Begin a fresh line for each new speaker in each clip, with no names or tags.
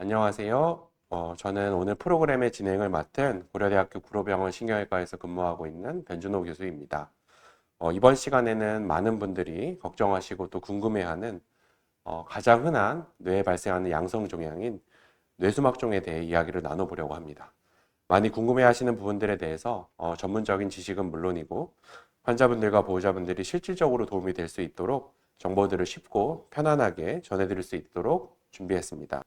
안녕하세요. 저는 오늘 프로그램의 진행을 맡은 고려대학교 구로병원 신경외과에서 근무하고 있는 변준호 교수입니다. 이번 시간에는 많은 분들이 걱정하시고 또 궁금해하는 가장 흔한 뇌에 발생하는 양성 종양인 뇌수막종에 대해 이야기를 나눠보려고 합니다. 많이 궁금해하시는 부분들에 대해서 전문적인 지식은 물론이고 환자분들과 보호자분들이 실질적으로 도움이 될 수 있도록 정보들을 쉽고 편안하게 전해드릴 수 있도록 준비했습니다.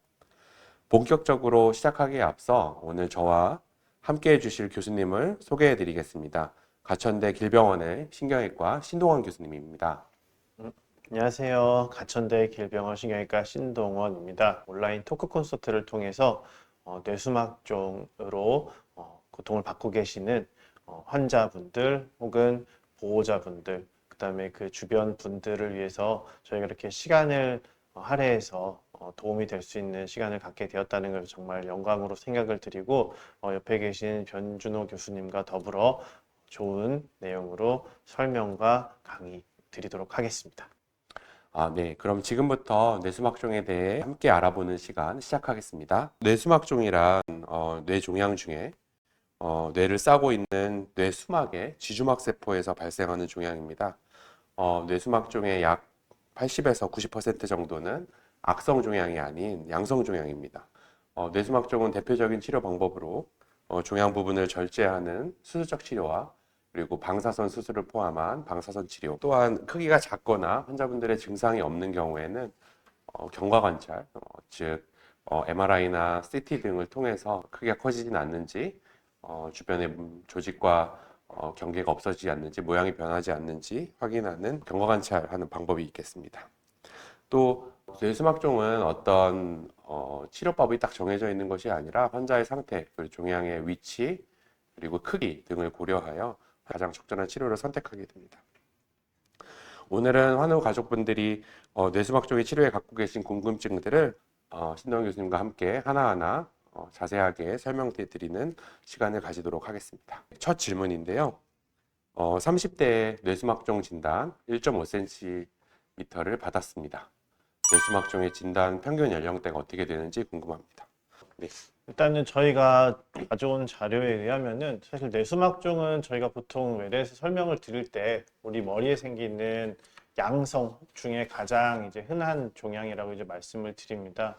본격적으로 시작하기에 앞서 오늘 저와 함께 해주실 교수님을 소개해 드리겠습니다. 가천대 길병원의 신경외과 신동원 교수님입니다.
안녕하세요. 가천대 길병원 신경외과 신동원입니다. 온라인 토크 콘서트를 통해서 뇌수막종으로 고통을 받고 계시는 환자분들 혹은 보호자분들, 그다음에 그 주변 분들을 위해서 저희가 이렇게 시간을 할애해서 도움이 될 수 있는 시간을 갖게 되었다는 걸 정말 영광으로 생각을 드리고, 옆에 계신 변준호 교수님과 더불어 좋은 내용으로 설명과 강의 드리도록 하겠습니다.
네. 그럼 지금부터 뇌수막종에 대해 함께 알아보는 시간 시작하겠습니다. 뇌수막종이란 뇌종양 중에 뇌를 싸고 있는 뇌수막의 지주막 세포에서 발생하는 종양입니다. 뇌수막종의 약 80에서 90% 정도는 악성 종양이 아닌 양성 종양입니다. 뇌수막종은 대표적인 치료 방법으로 종양 부분을 절제하는 수술적 치료와 그리고 방사선 수술을 포함한 방사선 치료, 또한 크기가 작거나 환자분들의 증상이 없는 경우에는 경과 관찰, 즉 MRI나 CT 등을 통해서 크기가 커지진 않는지, 주변의 조직과 경계가 없어지지 않는지, 모양이 변하지 않는지 확인하는 경과 관찰하는 방법이 있겠습니다. 또 뇌수막종은 어떤 치료법이 딱 정해져 있는 것이 아니라 환자의 상태, 그리고 종양의 위치, 그리고 크기 등을 고려하여 가장 적절한 치료를 선택하게 됩니다. 오늘은 환우 가족분들이 뇌수막종의 치료에 갖고 계신 궁금증들을 신동현 교수님과 함께 하나하나 자세하게 설명해 드리는 시간을 가지도록 하겠습니다. 첫 질문인데요. 30대의 뇌수막종 진단 1.5cm를 받았습니다. 뇌수막종의 진단 평균 연령대가 어떻게 되는지 궁금합니다. 네.
일단은 저희가 가져온 자료에 의하면은 사실 뇌수막종은 저희가 보통 외래에서 설명을 드릴 때 우리 머리에 생기는 양성 중에 가장 이제 흔한 종양이라고 이제 말씀을 드립니다.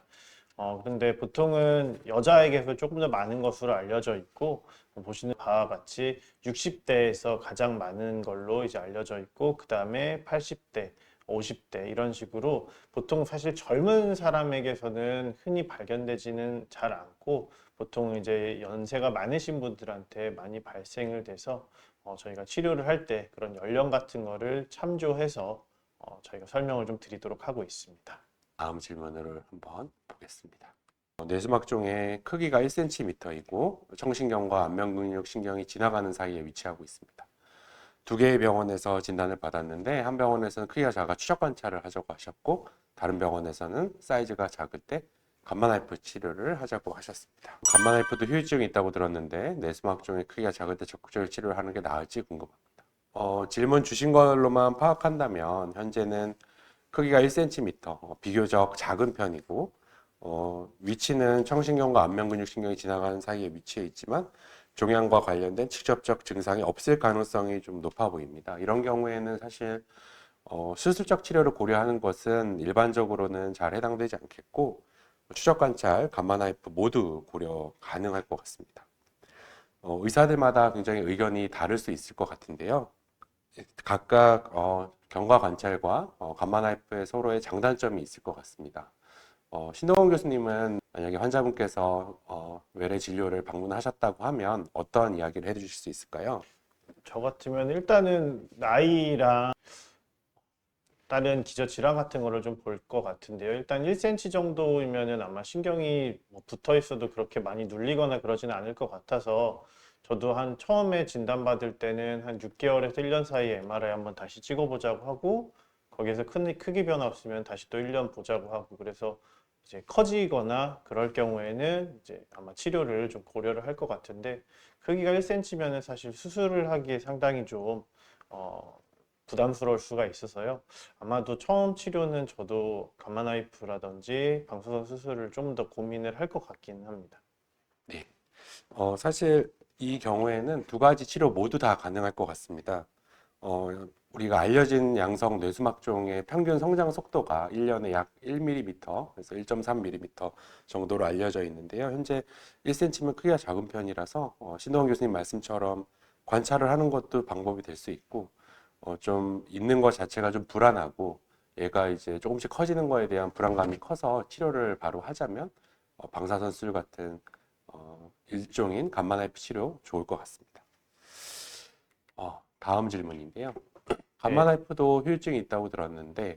그런데 보통은 여자에게서 조금 더 많은 것으로 알려져 있고, 보시는 바와 같이 60대에서 가장 많은 걸로 이제 알려져 있고, 그 다음에 80대, 50대 이런 식으로 보통 사실 젊은 사람에게서는 흔히 발견되지는 잘 않고, 보통 이제 연세가 많으신 분들한테 많이 발생을 돼서 저희가 치료를 할 때 그런 연령 같은 거를 참조해서 저희가 설명을 좀 드리도록 하고 있습니다.
다음 질문을 한번 보겠습니다. 뇌수막종의 크기가 1cm이고 청신경과 안면근육신경이 지나가는 사이에 위치하고 있습니다. 두 개의 병원에서 진단을 받았는데 한 병원에서는 크기가 작아 추적 관찰을 하자고 하셨고 다른 병원에서는 사이즈가 작을 때 감마나이프 치료를 하자고 하셨습니다. 감마나이프도 후유증이 있다고 들었는데 뇌수막종의 크기가 작을 때 적극적으로 치료를 하는 게 나을지 궁금합니다. 질문 주신 걸로만 파악한다면 현재는 크기가 1cm, 비교적 작은 편이고 위치는 청신경과 안면근육신경이 지나가는 사이에 위치해 있지만 종양과 관련된 직접적 증상이 없을 가능성이 좀 높아 보입니다. 이런 경우에는 사실 수술적 치료를 고려하는 것은 일반적으로는 잘 해당되지 않겠고 추적 관찰, 감마 나이프 모두 고려 가능할 것 같습니다. 의사들마다 굉장히 의견이 다를 수 있을 것 같은데요. 각각 경과 관찰과 감마 나이프의 서로의 장단점이 있을 것 같습니다. 신동원 교수님은 만약에 환자분께서 외래 진료를 방문하셨다고 하면 어떤 이야기를 해주실 수 있을까요?
저 같으면 일단은 나이랑 다른 기저질환 같은 거를 좀 볼 것 같은데요. 일단 1cm 정도이면은 아마 신경이 뭐 붙어 있어도 그렇게 많이 눌리거나 그러지는 않을 것 같아서, 저도 한 처음에 진단받을 때는 한 6개월에서 1년 사이에 MRI 한번 다시 찍어보자고 하고, 거기에서 큰 크기 변화 없으면 다시 또 1년 보자고 하고, 그래서 이제 커지거나 그럴 경우에는 이제 아마 치료를 좀 고려를 할 것 같은데, 크기가 1cm면은 사실 수술을 하기에 상당히 좀 부담스러울 수가 있어서요. 아마도 처음 치료는 저도 감마나이프라든지 방사선 수술을 좀 더 고민을 할 것 같기는 합니다.
네. 사실 이 경우에는 두 가지 치료 모두 다 가능할 것 같습니다. 우리가 알려진 양성 뇌수막종의 평균 성장 속도가 1년에 약 1mm에서 1.3mm 정도로 알려져 있는데요. 현재 1cm면 크기가 작은 편이라서 신동원 교수님 말씀처럼 관찰을 하는 것도 방법이 될 수 있고, 좀 있는 것 자체가 좀 불안하고 얘가 이제 조금씩 커지는 거에 대한 불안감이 커서 치료를 바로 하자면 방사선 수술 같은 일종인 감마나이프 치료 좋을 것 같습니다. 다음 질문인데요.
네.
감마나이프도 후유증이 있다고 들었는데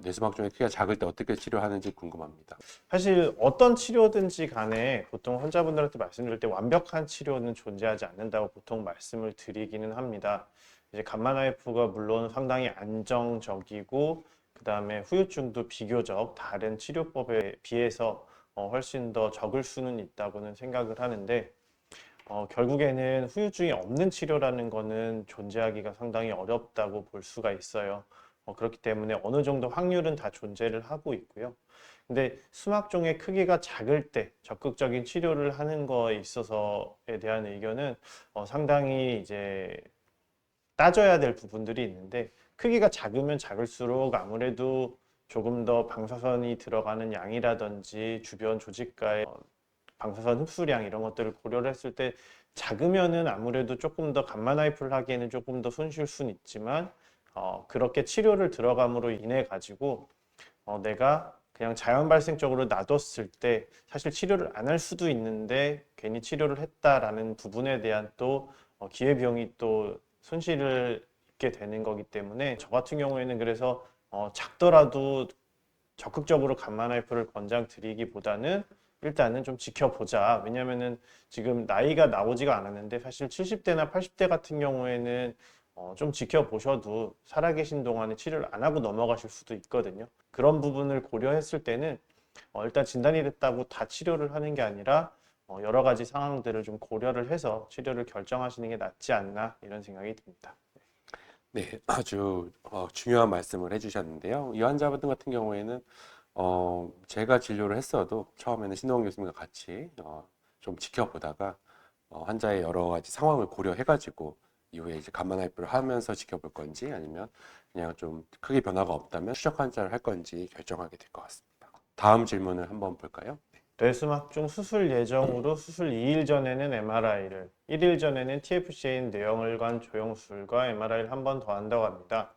뇌수막종의 크기가 작을 때 어떻게 치료하는지 궁금합니다.
사실 어떤 치료든지 간에 보통 환자분들한테 말씀드릴 때 완벽한 치료는 존재하지 않는다고 보통 말씀을 드리기는 합니다. 이제 감마나이프가 물론 상당히 안정적이고 그다음에 후유증도 비교적 다른 치료법에 비해서 훨씬 더 적을 수는 있다고는 생각을 하는데 결국에는 후유증이 없는 치료라는 거는 존재하기가 상당히 어렵다고 볼 수가 있어요. 그렇기 때문에 어느 정도 확률은 다 존재를 하고 있고요. 근데 수막종의 크기가 작을 때 적극적인 치료를 하는 거에 있어서에 대한 의견은 상당히 이제 따져야 될 부분들이 있는데 크기가 작으면 작을수록 아무래도 조금 더 방사선이 들어가는 양이라든지 주변 조직과의 방사선 흡수량 이런 것들을 고려를 했을 때 작으면은 아무래도 조금 더 감마 나이프를 하기에는 조금 더 손쉬울 수는 있지만 그렇게 치료를 들어감으로 인해 가지고 내가 그냥 자연 발생적으로 놔뒀을 때 사실 치료를 안 할 수도 있는데 괜히 치료를 했다라는 부분에 대한 또 기회비용이 또 손실을 입게 되는 거기 때문에 저 같은 경우에는 그래서 작더라도 적극적으로 감마 나이프를 권장드리기보다는 일단은 좀 지켜보자. 왜냐면은 지금 나이가 나오지가 않았는데 사실 70대나 80대 같은 경우에는 좀 지켜보셔도 살아계신 동안에 치료를 안 하고 넘어가실 수도 있거든요. 그런 부분을 고려했을 때는 일단 진단이 됐다고 다 치료를 하는 게 아니라 여러 가지 상황들을 좀 고려를 해서 치료를 결정하시는 게 낫지 않나 이런 생각이 듭니다.
네, 아주 중요한 말씀을 해주셨는데요. 이 환자분 같은 경우에는 제가 진료를 했어도 처음에는 신동원 교수님과 같이 좀 지켜보다가 환자의 여러 가지 상황을 고려해가지고 이후에 이제 감마 나이프를 하면서 지켜볼 건지 아니면 그냥 좀 크게 변화가 없다면 추적 환자를 할 건지 결정하게 될 것 같습니다. 다음 질문을 한번 볼까요?
뇌수막중 수술 예정으로 수술 2일 전에는 MRI를, 1일 전에는 TFCA인 뇌혈관 조영술과 MRI를 한 번 더 한다고 합니다.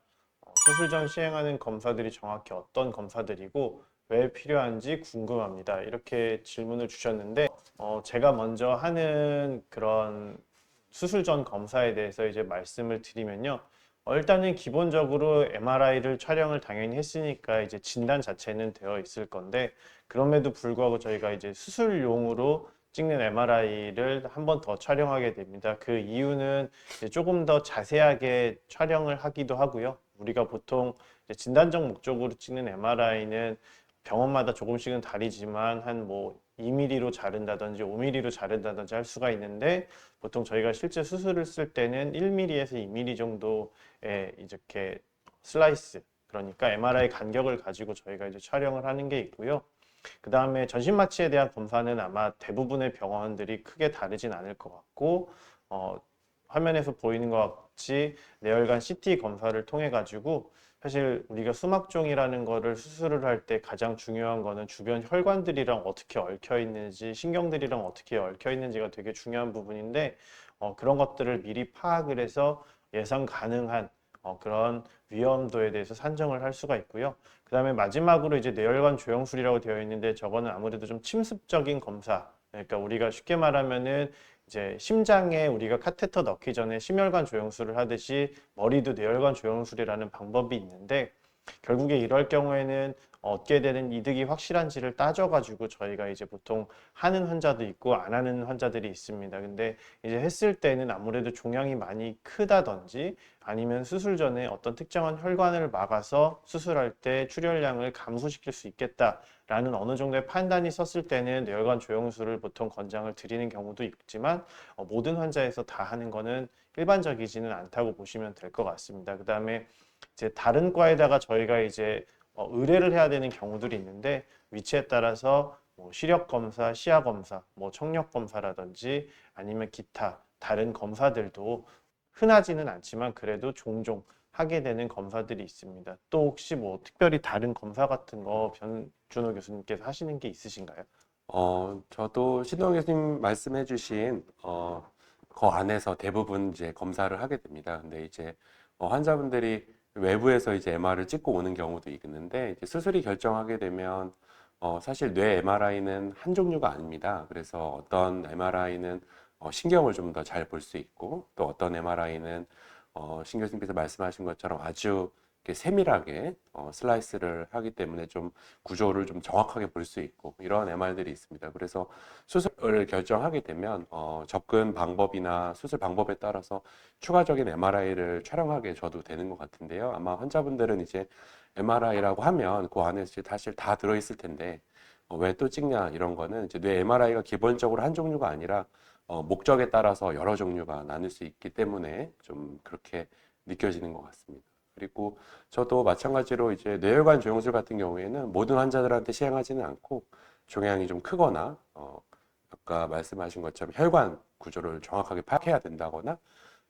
수술 전 시행하는 검사들이 정확히 어떤 검사들이고 왜 필요한지 궁금합니다. 이렇게 질문을 주셨는데 제가 먼저 하는 그런 수술 전 검사에 대해서 이제 말씀을 드리면요. 일단은 기본적으로 MRI를 촬영을 당연히 했으니까 이제 진단 자체는 되어 있을 건데 그럼에도 불구하고 저희가 이제 수술용으로 찍는 MRI를 한 번 더 촬영하게 됩니다. 그 이유는 이제 조금 더 자세하게 촬영을 하기도 하고요. 우리가 보통 이제 진단적 목적으로 찍는 MRI는 병원마다 조금씩은 다르지만 한 뭐 2mm로 자른다든지 5mm로 자른다든지 할 수가 있는데 보통 저희가 실제 수술을 쓸 때는 1mm에서 2mm 정도의 이렇게 슬라이스 그러니까 MRI 간격을 가지고 저희가 이제 촬영을 하는 게 있고요. 그 다음에 전신 마취에 대한 검사는 아마 대부분의 병원들이 크게 다르진 않을 것 같고 화면에서 보이는 것 같이 뇌혈관 CT 검사를 통해 가지고 사실 우리가 수막종이라는 거를 수술을 할 때 가장 중요한 거는 주변 혈관들이랑 어떻게 얽혀 있는지 신경들이랑 어떻게 얽혀 있는지가 되게 중요한 부분인데 그런 것들을 미리 파악을 해서 예상 가능한 그런 위험도에 대해서 산정을 할 수가 있고요. 그 다음에 마지막으로 이제 뇌혈관 조영술이라고 되어 있는데 저거는 아무래도 좀 침습적인 검사. 그러니까 우리가 쉽게 말하면은 이제 심장에 우리가 카테터 넣기 전에 심혈관 조영술을 하듯이 머리도 뇌혈관 조영술이라는 방법이 있는데 결국에 이럴 경우에는 얻게 되는 이득이 확실한지를 따져가지고 저희가 이제 보통 하는 환자도 있고 안 하는 환자들이 있습니다. 근데 이제 했을 때는 아무래도 종양이 많이 크다든지 아니면 수술 전에 어떤 특정한 혈관을 막아서 수술할 때 출혈량을 감소시킬 수 있겠다라는 어느 정도의 판단이 섰을 때는 뇌혈관 조영술을 보통 권장을 드리는 경우도 있지만 모든 환자에서 다 하는 거는 일반적이지는 않다고 보시면 될 것 같습니다. 그 다음에 이제 다른 과에다가 저희가 이제 의뢰를 해야 되는 경우들이 있는데 위치에 따라서 뭐 시력 검사, 시야 검사, 뭐 청력 검사라든지 아니면 기타 다른 검사들도 흔하지는 않지만 그래도 종종 하게 되는 검사들이 있습니다. 또 혹시 뭐 특별히 다른 검사 같은 거 변준호 교수님께서 하시는 게 있으신가요?
저도 신동 교수님 말씀해주신 그 안에서 대부분 이제 검사를 하게 됩니다. 근데 이제 환자분들이 외부에서 이제 MR을 찍고 오는 경우도 있는데 이제 수술이 결정하게 되면 사실 뇌 MRI는 한 종류가 아닙니다. 그래서 어떤 MRI는 신경을 좀 더 잘 볼 수 있고 또 어떤 MRI는 신 교수님께서 말씀하신 것처럼 아주 이렇게 세밀하게 슬라이스를 하기 때문에 좀 구조를 좀 정확하게 볼 수 있고 이런 MR들이 있습니다. 그래서 수술을 결정하게 되면 접근 방법이나 수술 방법에 따라서 추가적인 MRI를 촬영하게 줘도 되는 것 같은데요. 아마 환자분들은 이제 MRI라고 하면 그 안에 사실 다 들어있을 텐데 왜 또 찍냐 이런 거는 이제 뇌 MRI가 기본적으로 한 종류가 아니라 목적에 따라서 여러 종류가 나눌 수 있기 때문에 좀 그렇게 느껴지는 것 같습니다. 그리고 저도 마찬가지로 이제 뇌혈관 조영술 같은 경우에는 모든 환자들한테 시행하지는 않고 종양이 좀 크거나 아까 말씀하신 것처럼 혈관 구조를 정확하게 파악해야 된다거나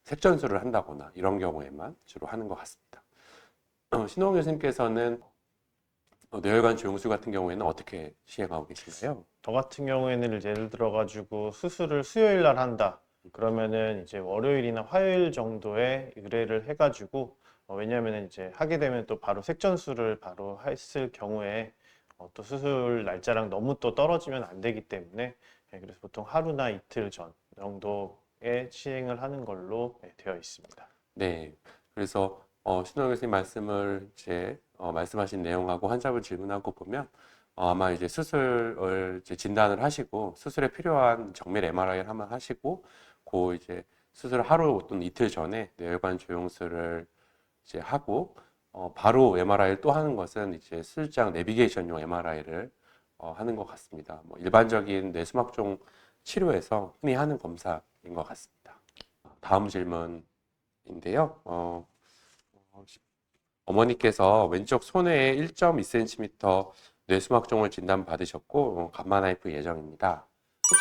색전술을 한다거나 이런 경우에만 주로 하는 것 같습니다. 신동 교수님께서는 뇌혈관 조영술 같은 경우에는 어떻게 시행하고 계신가요?
저 같은 경우에는 예를 들어 가지고 수술을 수요일 날 한다. 그러면은 이제 월요일이나 화요일 정도에 의뢰를 해가지고 왜냐하면 이제 하게 되면 또 바로 색전술을 바로 했을 경우에 또 수술 날짜랑 너무 또 떨어지면 안 되기 때문에 그래서 보통 하루나 이틀 전 정도에 시행을 하는 걸로 되어 있습니다.
네. 그래서 신동 교수님 말씀을 이제 말씀하신 내용하고 환자분 질문하고 보면 아마 이제 수술을 이제 진단을 하시고 수술에 필요한 정밀 MRI를 한번 하시고 그 이제 수술 하루 또는 이틀 전에 뇌혈관 조영술을 이제 하고 바로 MRI를 또 하는 것은 이제 수술장 내비게이션용 MRI를 하는 것 같습니다. 뭐 일반적인 뇌수막종 치료에서 흔히 하는 검사인 것 같습니다. 다음 질문인데요. 어머니께서 왼쪽 손해에 1.2cm 뇌수막종을 진단받으셨고 감마 나이프 예정입니다.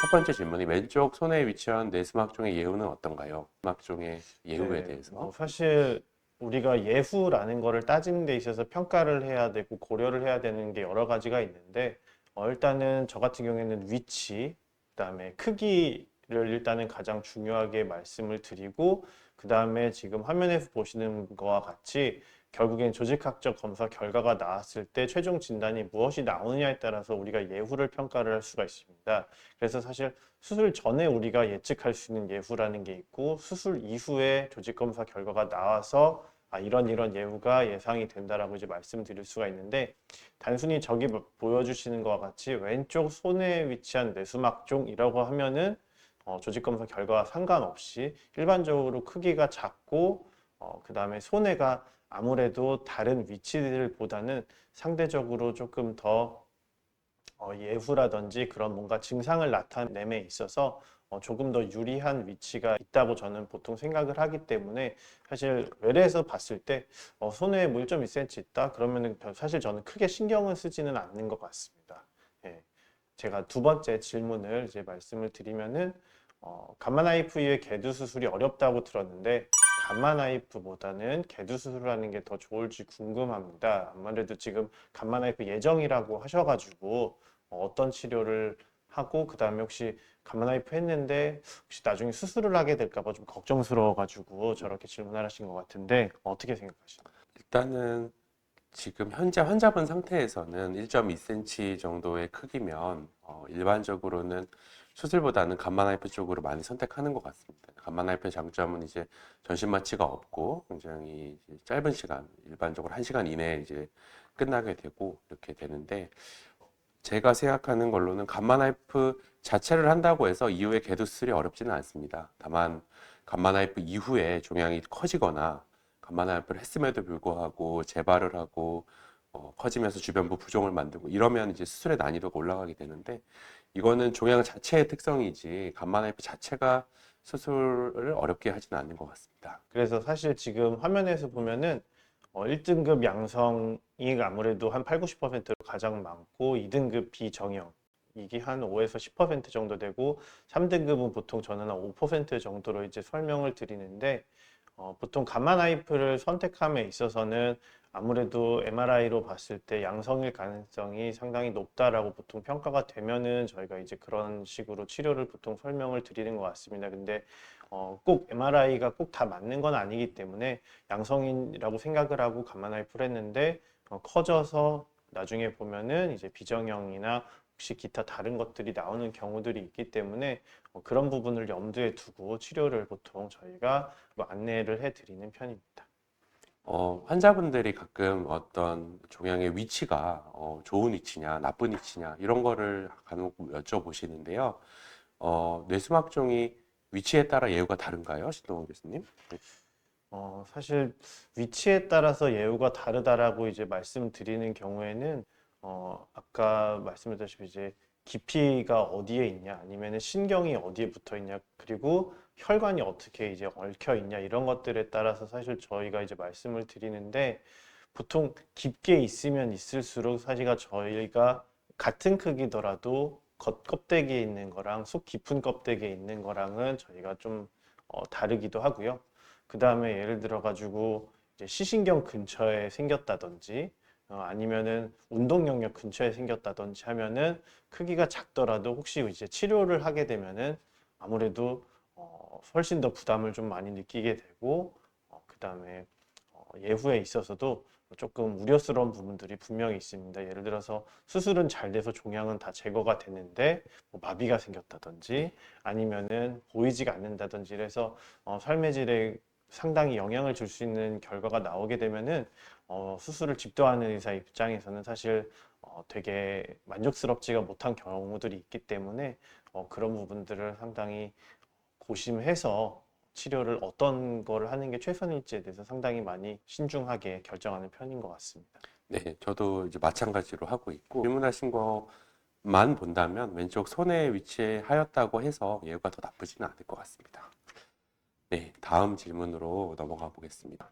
첫 번째 질문이 왼쪽 손해에 위치한 뇌수막종의 예후는 어떤가요? 수막종의 예후에
네,
대해서.
사실 우리가 예후라는 거를 따지는 데 있어서 평가를 해야 되고 고려를 해야 되는 게 여러 가지가 있는데 일단은 저 같은 경우에는 위치, 그다음에 크기를 일단은 가장 중요하게 말씀을 드리고 그다음에 지금 화면에서 보시는 거와 같이 결국엔 조직학적 검사 결과가 나왔을 때 최종 진단이 무엇이 나오느냐에 따라서 우리가 예후를 평가를 할 수가 있습니다. 그래서 사실 수술 전에 우리가 예측할 수 있는 예후라는 게 있고 수술 이후에 조직검사 결과가 나와서 이런 예후가 예상이 된다라고 이제 말씀드릴 수가 있는데 단순히 저기 보여주시는 것과 같이 왼쪽 손에 위치한 뇌수막종이라고 하면은 조직검사 결과와 상관없이 일반적으로 크기가 작고 그 다음에 손해가 아무래도 다른 위치들보다는 상대적으로 조금 더 예후라든지 그런 뭔가 증상을 나타냄에 있어서 조금 더 유리한 위치가 있다고 저는 보통 생각을 하기 때문에 사실 외래에서 봤을 때 손에 뭐 1.2cm 있다 그러면은 사실 저는 크게 신경을 쓰지는 않는 것 같습니다. 예. 제가 두 번째 질문을 이제 말씀을 드리면은 감마나이프 이후에 개두 수술이 어렵다고 들었는데 감마나이프보다는 개두 수술하는 게 더 좋을지 궁금합니다. 아무래도 지금 감마나이프 예정이라고 하셔가지고 어떤 치료를 하고 그 다음에 혹시 감마나이프 했는데 혹시 나중에 수술을 하게 될까 봐 좀 걱정스러워가지고 저렇게 질문하신 것 같은데 어떻게 생각하시나요?
일단은 지금 현재 환자분 상태에서는 1.2cm 정도의 크기면 일반적으로는 수술보다는 감마 나이프 쪽으로 많이 선택하는 것 같습니다. 감마 나이프의 장점은 이제 전신 마취가 없고 굉장히 이제 짧은 시간, 일반적으로 1시간 이내에 이제 끝나게 되고 이렇게 되는데 제가 생각하는 걸로는 감마 나이프 자체를 한다고 해서 이후에 개도 수술이 어렵지는 않습니다. 다만 감마 나이프 이후에 종양이 커지거나 간만 IF를 했음에도 불구하고 재발을 하고 커지면서 주변부 부종을 만들고 이러면 이제 수술의 난이도가 올라가게 되는데 이거는 종양 자체의 특성이지 간만 IF 자체가 수술을 어렵게 하지는 않는 것 같습니다.
그래서 사실 지금 화면에서 보면은 1등급 양성이 아무래도 한 8, 90%로 가장 많고 2등급 비정형 이게 한 5에서 10% 정도 되고 3등급은 보통 저는 한 5% 정도로 이제 설명을 드리는데 보통 감마 나이프를 선택함에 있어서는 아무래도 MRI로 봤을 때 양성일 가능성이 상당히 높다라고 보통 평가가 되면은 저희가 이제 그런 식으로 치료를 보통 설명을 드리는 것 같습니다. 근데 꼭 MRI가 꼭 다 맞는 건 아니기 때문에 양성이라고 생각을 하고 감마 나이프를 했는데 커져서 나중에 보면은 이제 비정형이나 혹시 기타 다른 것들이 나오는 경우들이 있기 때문에 그런 부분을 염두에 두고 치료를 보통 저희가 안내를 해드리는 편입니다.
환자분들이 가끔 어떤 종양의 위치가 좋은 위치냐, 나쁜 위치냐 이런 거를 간혹 여쭤보시는데요. 뇌수막종이 위치에 따라 예후가 다른가요, 신동원 교수님?
사실 위치에 따라서 예후가 다르다라고 이제 말씀드리는 경우에는 아까 말씀드렸다시피 이제 깊이가 어디에 있냐 아니면은 신경이 어디에 붙어 있냐 그리고 혈관이 어떻게 이제 얽혀 있냐 이런 것들에 따라서 사실 저희가 이제 말씀을 드리는데 보통 깊게 있으면 있을수록 사실 저희가 같은 크기더라도 겉껍데기에 있는 거랑 속 깊은 껍데기에 있는 거랑은 저희가 좀 다르기도 하고요. 그 다음에 예를 들어 가지고 이제 시신경 근처에 생겼다든지 아니면은 운동 영역 근처에 생겼다든지 하면은 크기가 작더라도 혹시 이제 치료를 하게 되면은 아무래도 훨씬 더 부담을 좀 많이 느끼게 되고 그 다음에 예후에 있어서도 조금 우려스러운 부분들이 분명히 있습니다. 예를 들어서 수술은 잘 돼서 종양은 다 제거가 되는데 뭐 마비가 생겼다든지 아니면은 보이지가 않는다든지 이래서 삶의 질에 상당히 영향을 줄 수 있는 결과가 나오게 되면은 수술을 집도하는 의사 입장에서는 사실 되게 만족스럽지가 못한 경우들이 있기 때문에 그런 부분들을 상당히 고심해서 치료를 어떤 거를 하는 게 최선일지에 대해서 상당히 많이 신중하게 결정하는 편인 것 같습니다.
네, 저도 이제 마찬가지로 하고 있고 질문하신 것만 본다면 왼쪽 손에 위치하였다고 해서 예후가 더 나쁘지는 않을 것 같습니다. 네, 다음 질문으로 넘어가 보겠습니다.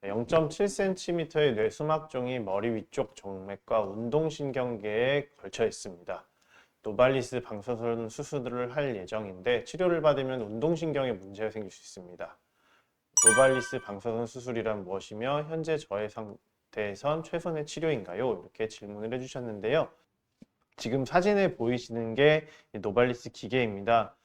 0.7cm의 뇌수막종이 머리 위쪽 정맥과 운동신경계에 걸쳐 있습니다. 노발리스 방사선 수술을 할 예정인데 치료를 받으면 운동신경에 문제가 생길 수 있습니다. 노발리스 방사선 수술이란 무엇이며 현재 저의 상태에선 최선의 치료인가요? 이렇게 질문을 해주셨는데요. 지금 사진에 보이시는 게 노발리스 기계입니다.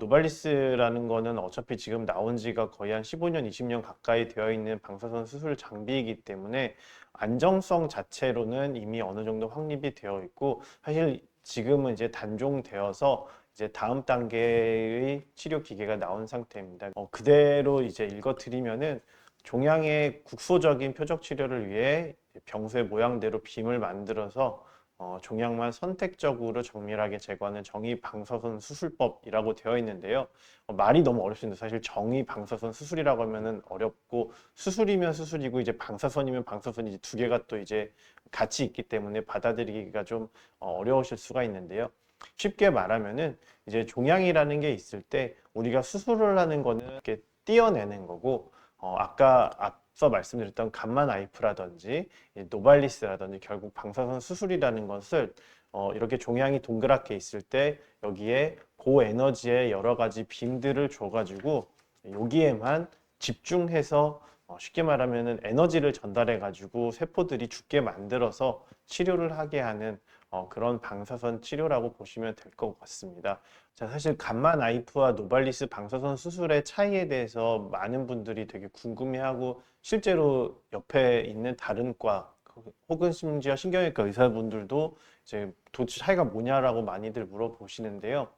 노발리스라는 거는 어차피 지금 나온 지가 거의 한 15년, 20년 가까이 되어 있는 방사선 수술 장비이기 때문에 안정성 자체로는 이미 어느 정도 확립이 되어 있고 사실 지금은 이제 단종되어서 이제 다음 단계의 치료 기계가 나온 상태입니다. 그대로 이제 읽어드리면은 종양의 국소적인 표적 치료를 위해 병수의 모양대로 빔을 만들어서 종양만 선택적으로 정밀하게 제거하는 정의 방사선 수술법이라고 되어 있는데요. 말이 너무 어렵습니다. 사실 정의 방사선 수술이라고 하면은 어렵고 수술이면 수술이고 이제 방사선이면 방사선이 두 개가 또 이제 같이 있기 때문에 받아들이기가 좀 어려우실 수가 있는데요. 쉽게 말하면은 이제 종양이라는 게 있을 때 우리가 수술을 하는 거는 이렇게 떼어내는 거고 아까 앞서 말씀드렸던 감마 나이프라든지 노발리스라든지 결국 방사선 수술이라는 것을 이렇게 종양이 동그랗게 있을 때 여기에 고에너지의 여러 가지 빔들을 줘가지고 여기에만 집중해서 쉽게 말하면은 에너지를 전달해 가지고 세포들이 죽게 만들어서 치료를 하게 하는 그런 방사선 치료라고 보시면 될 것 같습니다. 자, 사실 감마 나이프와 노발리스 방사선 수술의 차이에 대해서 많은 분들이 되게 궁금해하고 실제로 옆에 있는 다른 과 혹은 심지어 신경외과 의사분들도 이제 도대체 차이가 뭐냐라고 많이들 물어보시는데요.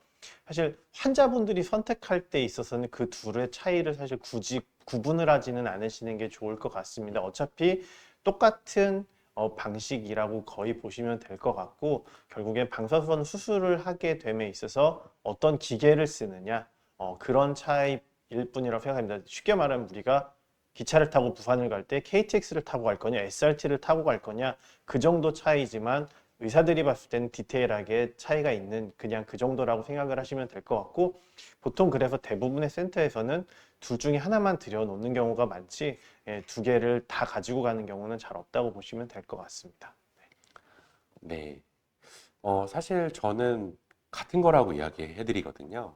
사실 환자분들이 선택할 때 있어서는 그 둘의 차이를 사실 굳이 구분을 하지는 않으시는 게 좋을 것 같습니다. 어차피 똑같은 방식이라고 거의 보시면 될 것 같고 결국에 방사선 수술을 하게 됨에 있어서 어떤 기계를 쓰느냐 그런 차이일 뿐이라고 생각합니다. 쉽게 말하면 우리가 기차를 타고 부산을 갈 때 KTX를 타고 갈 거냐, SRT를 타고 갈 거냐, 그 정도 차이지만 의사들이 봤을 때는 디테일하게 차이가 있는 그냥 그 정도라고 생각을 하시면 될 것 같고, 보통 그래서 대부분의 센터에서는 둘 중에 하나만 들여놓는 경우가 많지, 두 개를 다 가지고 가는 경우는 잘 없다고 보시면 될 것 같습니다.
네. 사실 저는 같은 거라고 이야기해 드리거든요.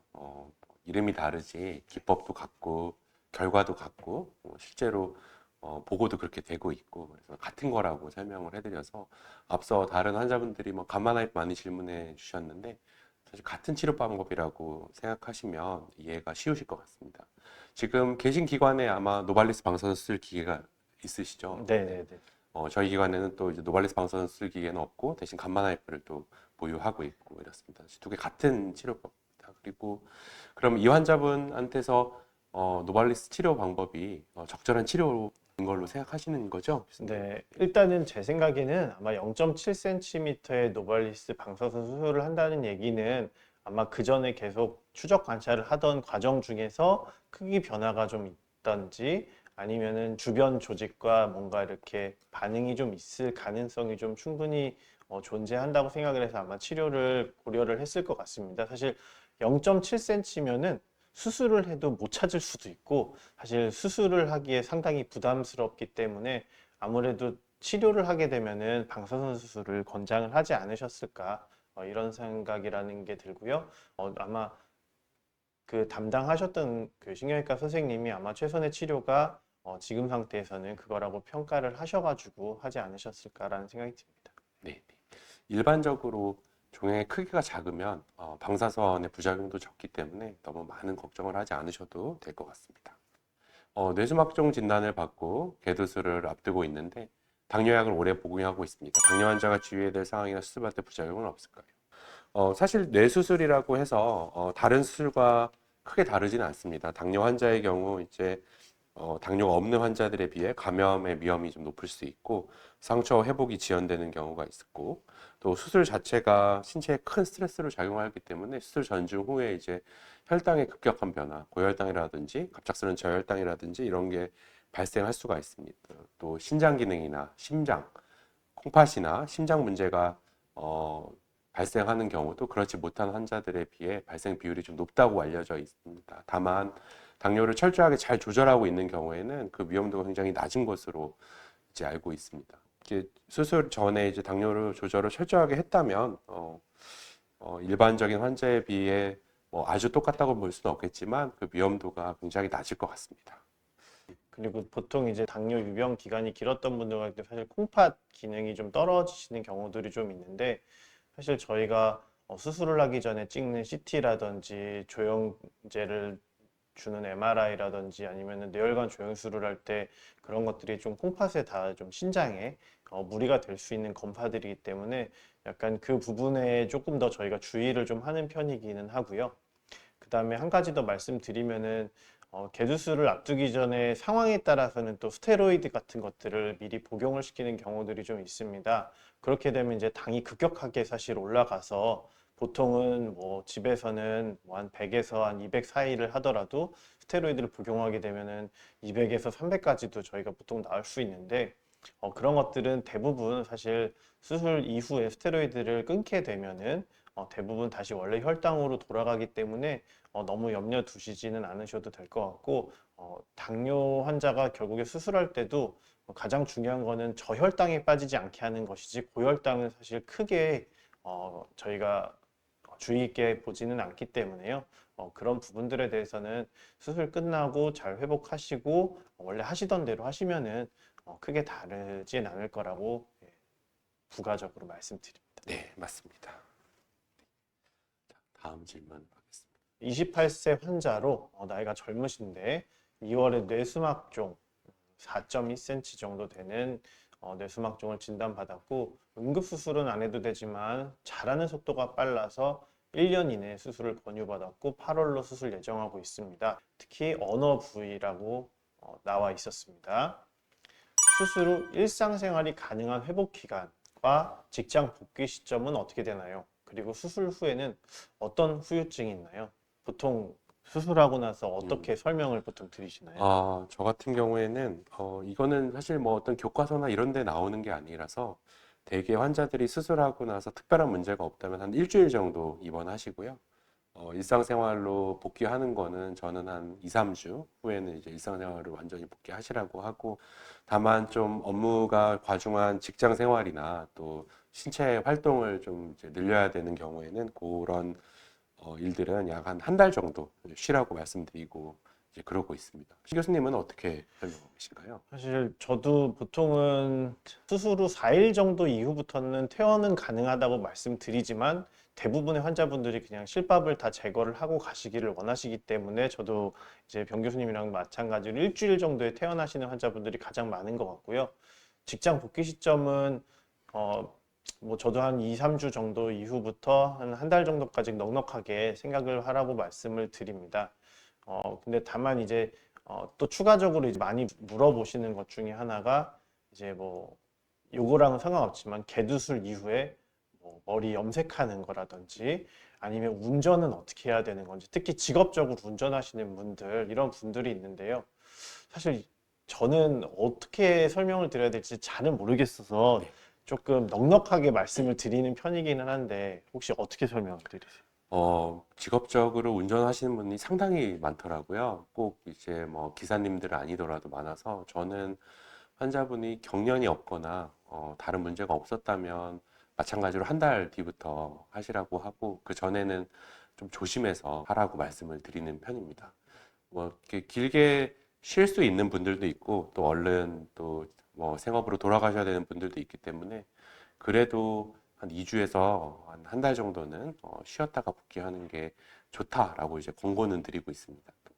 이름이 다르지 기법도 같고 결과도 같고 실제로 보고도 그렇게 되고 있고 그래서 같은 거라고 설명을 해드려서 앞서 다른 환자분들이 뭐 감마나입 많이 질문해 주셨는데 사실 같은 치료 방법이라고 생각하시면 이해가 쉬우실 것 같습니다. 지금 계신 기관에 아마 노발리스 방사선 쓸 기계가 있으시죠?
네네네.
저희 기관에는 또 이제 노발리스 방사선 쓸 기계는 없고 대신 감마나이프를 또 보유하고 있고 이렇습니다. 두 개 같은 치료법입니다. 그리고 그럼 이 환자분한테서 노발리스 치료 방법이 적절한 치료인 걸로 생각하시는 거죠?
네, 일단은 제 생각에는 아마 0.7cm의 노발리스 방사선 수술을 한다는 얘기는 아마 그 전에 계속 추적 관찰을 하던 과정 중에서 크기 변화가 좀 있던지 아니면은 주변 조직과 뭔가 이렇게 반응이 좀 있을 가능성이 좀 충분히 존재한다고 생각을 해서 아마 치료를 고려를 했을 것 같습니다. 사실 0.7cm면은 수술을 해도 못 찾을 수도 있고 사실 수술을 하기에 상당히 부담스럽기 때문에 아무래도 치료를 하게 되면은 방사선 수술을 권장을 하지 않으셨을까 이런 생각이라는 게 들고요. 아마 그 담당하셨던 그 신경외과 선생님이 아마 최선의 치료가 지금 상태에서는 그거라고 평가를 하셔가지고 하지 않으셨을까라는 생각이 듭니다.
네. 네. 일반적으로 종양의 크기가 작으면 방사선의 부작용도 적기 때문에 너무 많은 걱정을 하지 않으셔도 될 것 같습니다. 뇌수막종 진단을 받고 개도수를 앞두고 있는데 당뇨약을 오래 복용하고 있습니다. 당뇨 환자가 주의해야 될 상황이나 수술받을 때 부작용은 없을까요? 사실 뇌수술이라고 해서 다른 수술과 크게 다르지는 않습니다. 당뇨 환자의 경우 이제 당뇨가 없는 환자들에 비해 감염의 위험이 좀 높을 수 있고 상처 회복이 지연되는 경우가 있고 또 수술 자체가 신체에 큰 스트레스로 작용하기 때문에 수술 전중 후에 이제 혈당의 급격한 변화, 고혈당이라든지 갑작스러운 저혈당이라든지 이런 게 발생할 수가 있습니다. 또 신장 기능이나 심장, 콩팥이나 심장 문제가 발생하는 경우도 그렇지 못한 환자들에 비해 발생 비율이 좀 높다고 알려져 있습니다. 다만 당뇨를 철저하게 잘 조절하고 있는 경우에는 그 위험도가 굉장히 낮은 것으로 이제 알고 있습니다. 이제 수술 전에 이제 당뇨를 조절을 철저하게 했다면 일반적인 환자에 비해 뭐 아주 똑같다고 볼 수는 없겠지만 그 위험도가 굉장히 낮을 것 같습니다.
그리고 보통 이제 당뇨 유병 기간이 길었던 분들 같은 경우 사실 콩팥 기능이 좀 떨어지시는 경우들이 좀 있는데 사실 저희가 수술을 하기 전에 찍는 CT라든지 조영제를 주는 MRI라든지 아니면은 뇌혈관 조영술을 할 때 그런 것들이 좀 콩팥에 다 좀 신장에 무리가 될 수 있는 검사들이기 때문에 약간 그 부분에 조금 더 저희가 주의를 좀 하는 편이기는 하고요. 그 다음에 한 가지 더 말씀드리면은 개수술을 앞두기 전에 상황에 따라서는 또 스테로이드 같은 것들을 미리 복용을 시키는 경우들이 좀 있습니다. 그렇게 되면 이제 당이 급격하게 사실 올라가서 보통은 뭐 집에서는 뭐 한 100에서 한 200 사이를 하더라도 스테로이드를 복용하게 되면은 200에서 300까지도 저희가 보통 나올 수 있는데 그런 것들은 대부분 사실 수술 이후에 스테로이드를 끊게 되면은 대부분 다시 원래 혈당으로 돌아가기 때문에 너무 염려 두시지는 않으셔도 될 것 같고 당뇨 환자가 결국에 수술할 때도 가장 중요한 거는 저혈당에 빠지지 않게 하는 것이지 고혈당은 사실 크게 저희가 주의 있게 보지는 않기 때문에요. 그런 부분들에 대해서는 수술 끝나고 잘 회복하시고 원래 하시던 대로 하시면은 크게 다르진 않을 거라고 부가적으로 말씀드립니다.
네, 맞습니다. 자, 다음 질문 하겠습니다.
28세 환자로 나이가 젊으신데 2월에 뇌수막종 4.1cm 정도 되는 뇌수막종을 진단받았고 응급수술은 안 해도 되지만 자라는 속도가 빨라서 1년 이내에 수술을 권유받았고 8월로 수술 예정하고 있습니다. 특히 언어 부위라고 나와 있었습니다. 수술 후 일상생활이 가능한 회복 기간과 직장 복귀 시점은 어떻게 되나요? 그리고 수술 후에는 어떤 후유증이 있나요? 보통 수술하고 나서 어떻게 설명을 보통 드리시나요?
저 같은 경우에는 이거는 사실 뭐 어떤 교과서나 이런 데 나오는 게 아니라서 대개 환자들이 수술하고 나서 특별한 문제가 없다면 한 일주일 정도 입원하시고요. 일상생활로 복귀하는 거는 저는 한 2, 3주 후에는 이제 일상생활을 완전히 복귀하시라고 하고, 다만 좀 업무가 과중한 직장 생활이나 또 신체 활동을 좀 이제 늘려야 되는 경우에는 그런 일들은 약 한 달 정도 쉬라고 말씀드리고 이제 그러고 있습니다. 신 교수님은 어떻게 설명하고 계신가요?
사실 저도 보통은 수술 후 4일 정도 이후부터는 퇴원은 가능하다고 말씀드리지만 대부분의 환자분들이 그냥 실밥을 다 제거를 하고 가시기를 원하시기 때문에 저도 이제 병 교수님이랑 마찬가지로 일주일 정도에 퇴원하시는 환자분들이 가장 많은 것 같고요. 직장 복귀 시점은 뭐 저도 한 2, 3주 정도 이후부터 한 달 정도까지 넉넉하게 생각을 하라고 말씀을 드립니다. 근데 다만 이제 또 추가적으로 이제 많이 물어보시는 것 중에 하나가 이제 뭐 요거랑은 상관없지만 개두술 이후에 뭐 머리 염색하는 거라든지 아니면 운전은 어떻게 해야 되는 건지 특히 직업적으로 운전하시는 분들 이런 분들이 있는데요. 사실 저는 어떻게 설명을 드려야 될지 잘은 모르겠어서
네.
조금 넉넉하게 말씀을 드리는 편이기는 한데 혹시 어떻게 설명을 드리세요?
직업적으로 운전하시는 분이 상당히 많더라고요. 꼭 이제 뭐 기사님들은 아니더라도 많아서 저는 환자분이 경련이 없거나 다른 문제가 없었다면 마찬가지로 한 달 뒤부터 하시라고 하고, 그 전에는 좀 조심해서 하라고 말씀을 드리는 편입니다. 뭐 이렇게 길게 쉴 수 있는 분들도 있고 또 얼른 또 뭐 생업으로 돌아가셔야 되는 분들도 있기 때문에 그래도 한 2주에서 한 한 달 정도는 쉬었다가 복귀하는 게 좋다라고 이제 권고는 드리고 있습니다. 또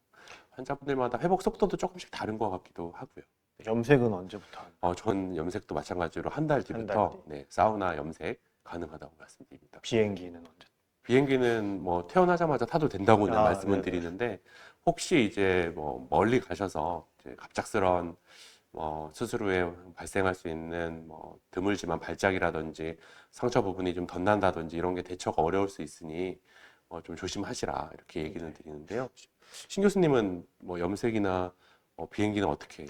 환자분들마다 회복 속도도 조금씩 다른 것 같기도 하고요.
염색은 언제부터 하나요?
전 염색도 마찬가지로 한 달
한 달
뒤부터
뒤.
네, 사우나 염색 가능하다고 말씀드립니다.
비행기는 언제?
비행기는 뭐 태어나자마자 타도 된다고는 말씀은
네네.
드리는데, 혹시 이제 뭐 멀리 가셔서 이제 갑작스런 수술 후에 발생할 수 있는 뭐 드물지만 발작이라든지 상처 부분이 좀 덧난다든지 이런 게 대처가 어려울 수 있으니 좀 조심하시라 이렇게 얘기는 드리는데요. 신 교수님은 뭐 염색이나 비행기는 어떻게?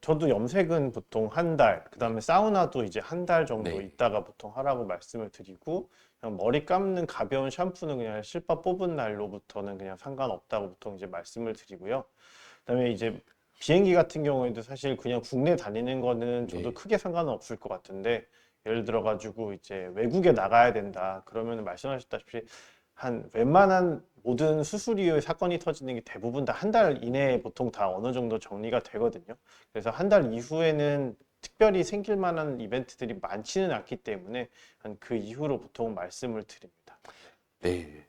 저도 염색은 보통 한 달,
네,
그다음에 사우나도 이제 한 달 정도
네,
있다가 보통 하라고 말씀을 드리고 그냥 머리 감는 가벼운 샴푸는 그냥 실밥 뽑은 날로부터는 그냥 상관없다고 보통 이제 말씀을 드리고요. 그다음에 이제 비행기 같은 경우에도 사실 그냥 국내 다니는 거는 저도
네,
크게 상관은 없을 것 같은데 예를 들어 가지고 이제 외국에 나가야 된다 그러면 말씀하셨다시피 한 웬만한 모든 수술 이후에 사건이 터지는 게 대부분 다 한 달 이내에 보통 다 어느 정도 정리가 되거든요. 그래서 한 달 이후에는 특별히 생길 만한 이벤트들이 많지는 않기 때문에 한 그 이후로 보통 말씀을 드립니다.
네,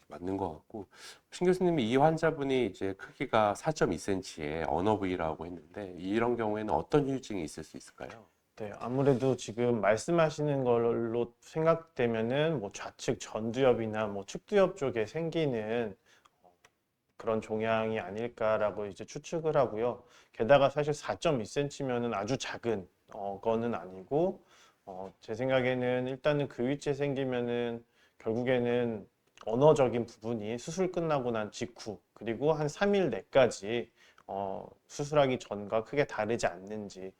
맞는 것 같고, 신 교수님이 이 환자분이 이제 크기가 4.2cm의 언어 부위라고 했는데 이런 경우에는 어떤 후유증이 있을 수 있을까요?
네, 아무래도 지금 말씀하시는 걸로 생각되면은 뭐 좌측 전두엽이나 뭐 측두엽 쪽에 생기는 그런 종양이 아닐까라고 이제 추측을 하고요. 게다가 사실 4.2cm면은 아주 작은 거는 아니고 제 생각에는 일단은 그 위치에 생기면은 결국에는 언어적인 부분이 수술 끝나고 난 직후 그리고 한 3일 내까지 수술하기 전과 크게 다르지 않는지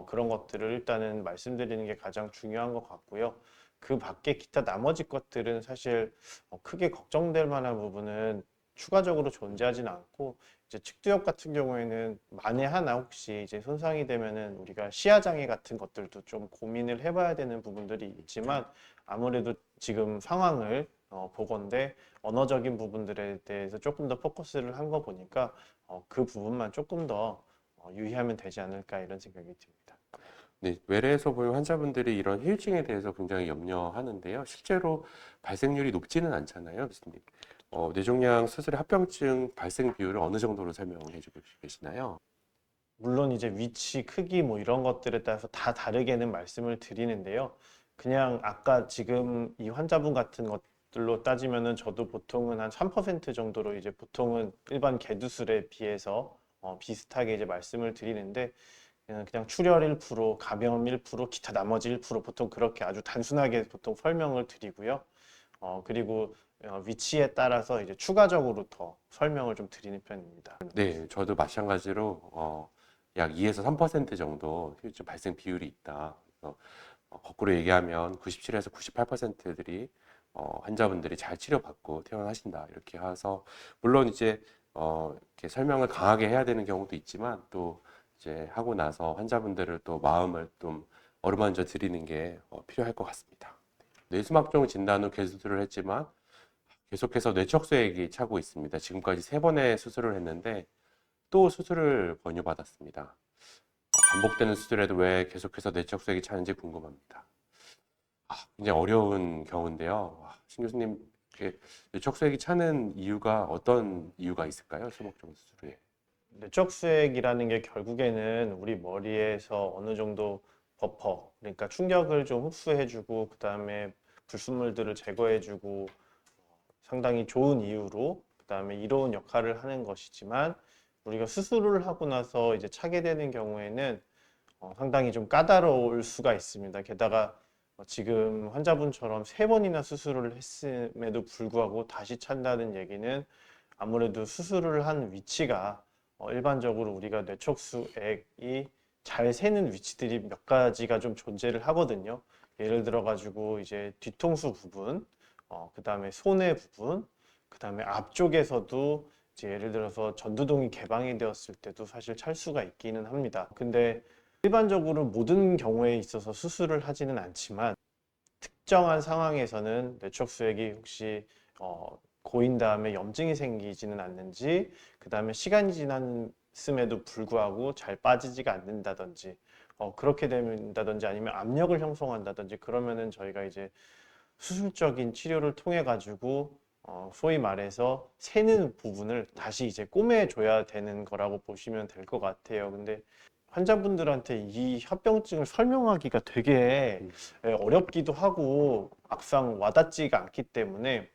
그런 것들을 일단은 말씀드리는 게 가장 중요한 것 같고요. 그 밖에 기타 나머지 것들은 사실 크게 걱정될 만한 부분은 추가적으로 존재하지는 않고 이제 측두엽 같은 경우에는 만에 하나 혹시 이제 손상이 되면은 우리가 시야 장애 같은 것들도 좀 고민을 해봐야 되는 부분들이 있지만 아무래도 지금 상황을 보건대 언어적인 부분들에 대해서 조금 더 포커스를 한 거 보니까 그 부분만 조금 더 유의하면 되지 않을까 이런 생각이 듭니다.
네, 외래에서 보면 환자분들이 이런 후유증에 대해서 굉장히 염려하는데요. 실제로 발생률이 높지는 않잖아요, 교수님. 뇌종양 수술의 합병증 발생 비율을 어느 정도로 설명해 주고 계시나요?
물론 이제 위치, 크기 뭐 이런 것들에 따라서 다 다르게는 말씀을 드리는데요. 그냥 아까 지금 이 환자분 같은 것들로 따지면은 저도 보통은 한 3% 정도로 이제 보통은 일반 개두술에 비해서 비슷하게 이제 말씀을 드리는데 그냥 출혈 1%, 감염 1%, 기타 나머지 1% 보통 그렇게 아주 단순하게 보통 설명을 드리고요. 그리고 위치에 따라서 이제 추가적으로 더 설명을 좀 드리는 편입니다.
네, 저도 마찬가지로 약 2에서 3% 정도 후유증 발생 비율이 있다. 그래서 거꾸로 얘기하면 97에서 98%들이 환자분들이 잘 치료받고 퇴원하신다. 이렇게 해서 물론 이제 이렇게 설명을 강하게 해야 되는 경우도 있지만 또 이제 하고 나서 환자분들을 또 마음을 좀 어루만져 드리는 게 필요할 것 같습니다. 뇌수막종 진단 후 개수술을 했지만 계속해서 뇌척수액이 차고 있습니다. 지금까지 3번의 수술을 했는데 또 수술을 권유받았습니다. 반복되는 수술에도 왜 계속해서 뇌척수액이 차는지 궁금합니다. 굉장히 어려운 경우인데요. 신 교수님, 뇌척수액이 차는 이유가 어떤 이유가 있을까요? 수막종 수술에.
뇌척수액이라는 게 결국에는 우리 머리에서 어느 정도 버퍼, 그러니까 충격을 좀 흡수해주고 그다음에 불순물들을 제거해주고 상당히 좋은 이유로 그다음에 이로운 역할을 하는 것이지만 우리가 수술을 하고 나서 이제 차게 되는 경우에는 상당히 좀 까다로울 수가 있습니다. 게다가 지금 환자분처럼 3번이나 수술을 했음에도 불구하고 다시 찬다는 얘기는 아무래도 수술을 한 위치가 일반적으로 우리가 뇌척수액이 잘 새는 위치들이 몇 가지가 좀 존재를 하거든요. 예를 들어 가지고 이제 뒤통수 부분, 그다음에 손의 부분, 그다음에 앞쪽에서도 이제 예를 들어서 전두동이 개방이 되었을 때도 사실 찰 수가 있기는 합니다. 근데 일반적으로 모든 경우에 있어서 수술을 하지는 않지만 특정한 상황에서는 뇌척수액이 혹시 고인 다음에 염증이 생기지는 않는지, 그 다음에 시간이 지났음에도 불구하고 잘 빠지지가 않는다든지, 그렇게 된다든지 아니면 압력을 형성한다든지 그러면은 저희가 이제 수술적인 치료를 통해 가지고 소위 말해서 새는 부분을 다시 이제 꼬매줘야 되는 거라고 보시면 될 것 같아요. 근데 환자분들한테 이 합병증을 설명하기가 되게 어렵기도 하고 막상 와닿지가 않기 때문에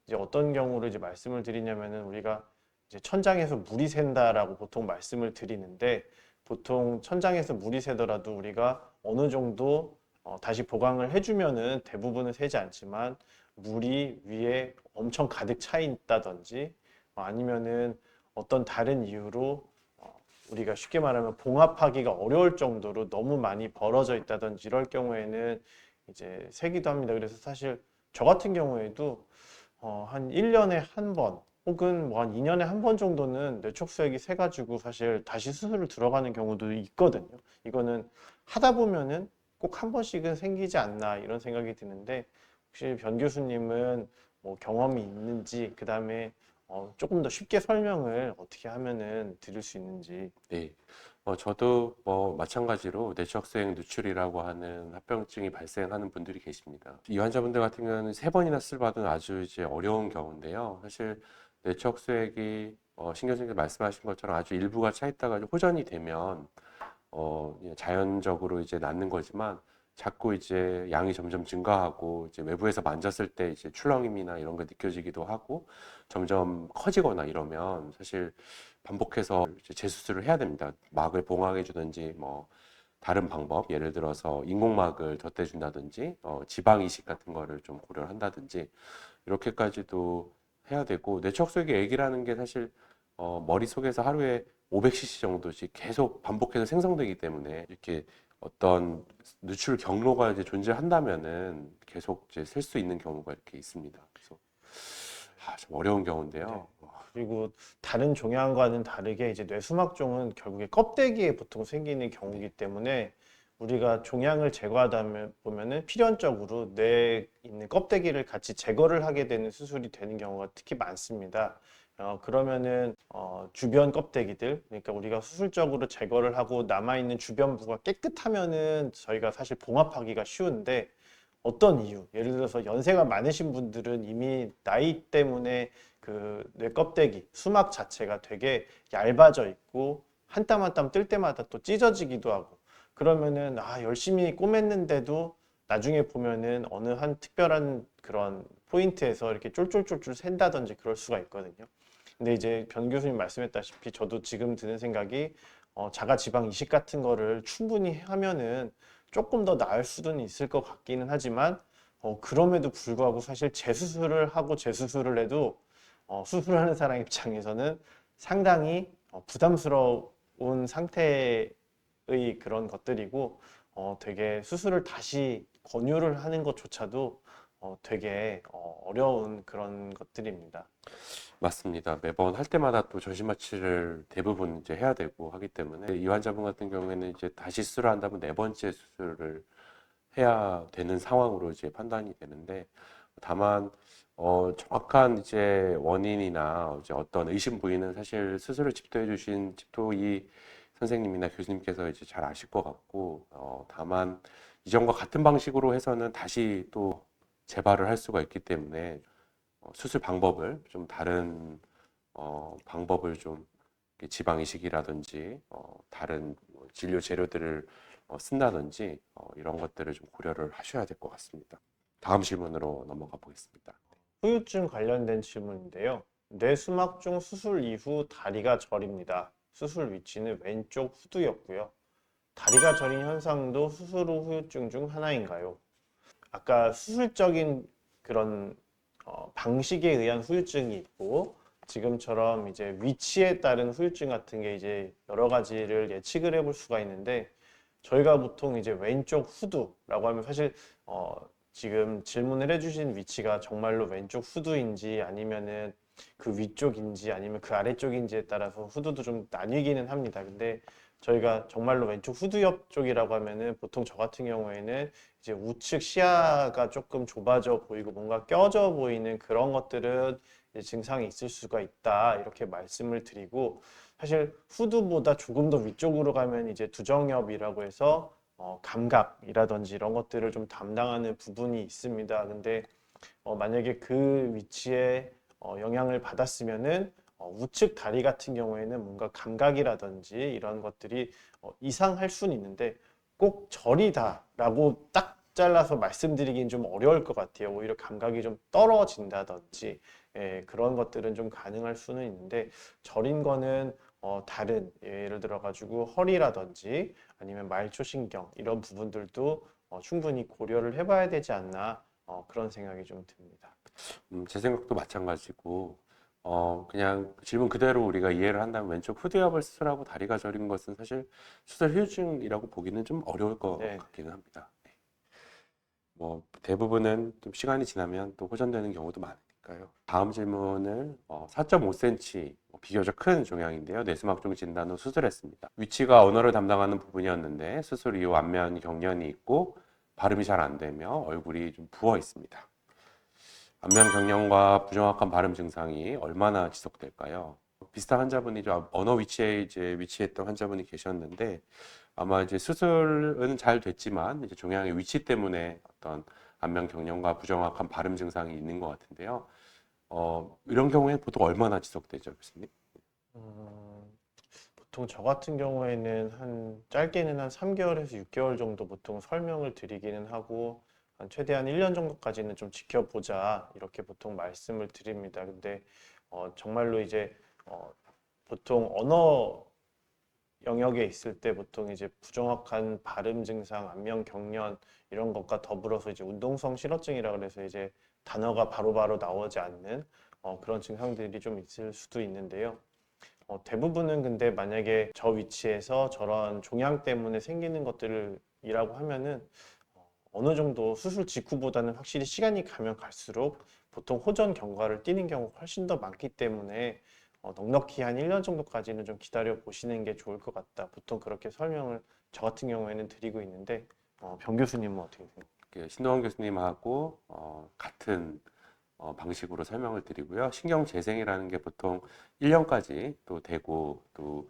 이제 어떤 경우를 이제 말씀을 드리냐면은 우리가 이제 천장에서 물이 샌다라고 보통 말씀을 드리는데 보통 천장에서 물이 새더라도 우리가 어느 정도 다시 보강을 해주면은 대부분은 새지 않지만 물이 위에 엄청 가득 차 있다든지 아니면은 어떤 다른 이유로 우리가 쉽게 말하면 봉합하기가 어려울 정도로 너무 많이 벌어져 있다든지 이럴 경우에는 이제 새기도 합니다. 그래서 사실 저 같은 경우에도 한 1년에 한 번 혹은 뭐 한 2년에 한 번 정도는 뇌척수액이 새가지고 사실 다시 수술을 들어가는 경우도 있거든요. 이거는 하다 보면은 꼭 한 번씩은 생기지 않나 이런 생각이 드는데 혹시 변 교수님은 뭐 경험이 있는지 그 다음에 조금 더 쉽게 설명을 어떻게 하면은 드릴 수 있는지.
네. 저도 마찬가지로 뇌척수액 누출이라고 하는 합병증이 발생하는 분들이 계십니다. 이 환자분들 같은 경우는 3번이나 수술받은 아주 이제 어려운 경우인데요. 사실 뇌척수액이 신 교수님께서 말씀하신 것처럼 아주 일부가 차 있다가 호전이 되면 그냥 자연적으로 이제 낫는 거지만 자꾸 이제 양이 점점 증가하고 이제 외부에서 만졌을 때 이제 출렁임이나 이런 게 느껴지기도 하고 점점 커지거나 이러면 사실 반복해서 이제 재수술을 해야 됩니다. 막을 봉합해 주든지 뭐 다른 방법, 예를 들어서 인공막을 덧대 준다든지 지방 이식 같은 거를 좀 고려를 한다든지 이렇게까지도 해야 되고 뇌척수액의 액이라는 게 사실 머릿속에서 하루에 500cc 정도씩 계속 반복해서 생성되기 때문에 이렇게 어떤 누출 경로가 이제 존재한다면은 계속 이제 셀 수 있는 경우가 이렇게 있습니다. 그래서 좀 어려운 경우인데요.
그리고 다른 종양과는 다르게 이제 뇌수막종은 결국에 껍데기에 보통 생기는 경우이기 때문에 우리가 종양을 제거하다 보면은 필연적으로 뇌에 있는 껍데기를 같이 제거를 하게 되는 수술이 되는 경우가 특히 많습니다. 그러면은 주변 껍데기들, 그러니까 우리가 수술적으로 제거를 하고 남아있는 주변부가 깨끗하면은 저희가 사실 봉합하기가 쉬운데 어떤 이유, 예를 들어서 연세가 많으신 분들은 이미 나이 때문에 그 뇌 껍데기, 수막 자체가 되게 얇아져 있고 한 땀 한 땀 뜰 때마다 또 찢어지기도 하고 그러면은 열심히 꼬맸는데도 나중에 보면은 어느 한 특별한 그런 포인트에서 이렇게 쫄쫄쫄쫄 샌다든지 그럴 수가 있거든요. 근데 이제 변 교수님 말씀했다시피 저도 지금 드는 생각이 자가 지방 이식 같은 거를 충분히 하면은 조금 더 나을 수는 있을 것 같기는 하지만 그럼에도 불구하고 사실 재수술을 하고 재수술을 해도 수술하는 사람 입장에서는 상당히 부담스러운 상태의 그런 것들이고 되게 수술을 다시 권유를 하는 것조차도 되게 어려운 그런 것들입니다.
맞습니다. 매번 할 때마다 또 전신 마취를 대부분 이제 해야 되고 하기 때문에 이 환자분 같은 경우에는 이제 다시 수술을 한다면 네 번째 수술을 해야 되는 상황으로 이제 판단이 되는데 다만 정확한 이제 원인이나 이제 어떤 의심 부위는 사실 수술을 집도해 주신 집도의 선생님이나 교수님께서 이제 잘 아실 것 같고 다만 이전과 같은 방식으로 해서는 다시 또 재발을 할 수가 있기 때문에 수술 방법을 좀 다른 방법을 좀 이렇게 지방 이식이라든지 다른 진료 재료들을 쓴다든지 이런 것들을 좀 고려를 하셔야 될 것 같습니다. 다음 질문으로 넘어가 보겠습니다.
후유증 관련된 질문인데요. 뇌수막중 수술 이후 다리가 저립니다. 수술 위치는 왼쪽 후두였고요. 다리가 저린 현상도 수술 후 후유증 중 하나인가요? 아까 수술적인 그런 방식에 의한 후유증이 있고 지금처럼 이제 위치에 따른 후유증 같은 게 이제 여러 가지를 예측을 해볼 수가 있는데 저희가 보통 이제 왼쪽 후두라고 하면 사실 지금 질문을 해주신 위치가 정말로 왼쪽 후두인지 아니면은 그 위쪽인지 아니면 그 아래쪽인지에 따라서 후두도 좀 나뉘기는 합니다. 근데 저희가 정말로 왼쪽 후두 옆 쪽이라고 하면은 보통 저 같은 경우에는 이제 우측 시야가 조금 좁아져 보이고 뭔가 껴져 보이는 그런 것들은 이제 증상이 있을 수가 있다 이렇게 말씀을 드리고 사실 후두보다 조금 더 위쪽으로 가면 이제 두정엽이라고 해서 감각이라든지 이런 것들을 좀 담당하는 부분이 있습니다. 근데 만약에 그 위치에 영향을 받았으면은 우측 다리 같은 경우에는 뭔가 감각이라든지 이런 것들이 이상할 수는 있는데 꼭 저리다라고 딱 잘라서 말씀드리긴 좀 어려울 것 같아요. 오히려 감각이 좀 떨어진다든지 그런 것들은 좀 가능할 수는 있는데 저린 거는 다른 예를 들어 가지고 허리라든지 아니면 말초신경 이런 부분들도 충분히 고려를 해봐야 되지 않나 그런 생각이 좀 듭니다.
제 생각도 마찬가지고 그냥 질문 그대로 우리가 이해를 한다면 왼쪽 후두엽을 수술하고 다리가 저린 것은 사실 수술 후유증이라고 보기는 좀 어려울 것
네.
같기는 합니다. 뭐 대부분은 좀 시간이 지나면 또 호전되는 경우도 많으니까요. 다음 질문을 4.5cm 비교적 큰 종양인데요. 뇌수막중 진단 후 수술했습니다. 위치가 언어를 담당하는 부분이었는데 수술 이후 안면 경련이 있고 발음이 잘 안 되며 얼굴이 좀 부어 있습니다. 안면 경련과 부정확한 발음 증상이 얼마나 지속될까요? 비슷한 환자분이 좀 언어 위치에 이제 위치했던 환자분이 계셨는데 아마 이제 수술은 잘 됐지만 이제 종양의 위치 때문에 어떤 안면 경련과 부정확한 발음 증상이 있는 것 같은데요. 이런 경우에 보통 얼마나 지속되죠, 교수님?
음, 보통 저 같은 경우에는 한 짧게는 한 3개월에서 6개월 정도 보통 설명을 드리기는 하고 한 최대한 1년 정도까지는 좀 지켜보자 이렇게 보통 말씀을 드립니다. 근데 정말로 이제 보통 언어 영역에 있을 때 보통 이제 부정확한 발음 증상, 안면 경련 이런 것과 더불어서 이제 운동성 실어증이라 그래서 이제 단어가 바로바로 나오지 않는 그런 증상들이 좀 있을 수도 있는데요. 대부분은 근데 만약에 저 위치에서 저런 종양 때문에 생기는 것들이라고 하면은 어느 정도 수술 직후보다는 확실히 시간이 가면 갈수록 보통 호전 경과를 띠는 경우가 훨씬 더 많기 때문에 넉넉히 한 1년 정도까지는 좀 기다려 보시는 게 좋을 것 같다. 보통 그렇게 설명을 저 같은 경우에는 드리고 있는데 병 교수님은 어떻게 생각하세요?
신동환 교수님하고 같은 방식으로 설명을 드리고요. 신경 재생이라는 게 보통 1년까지 또 되고 또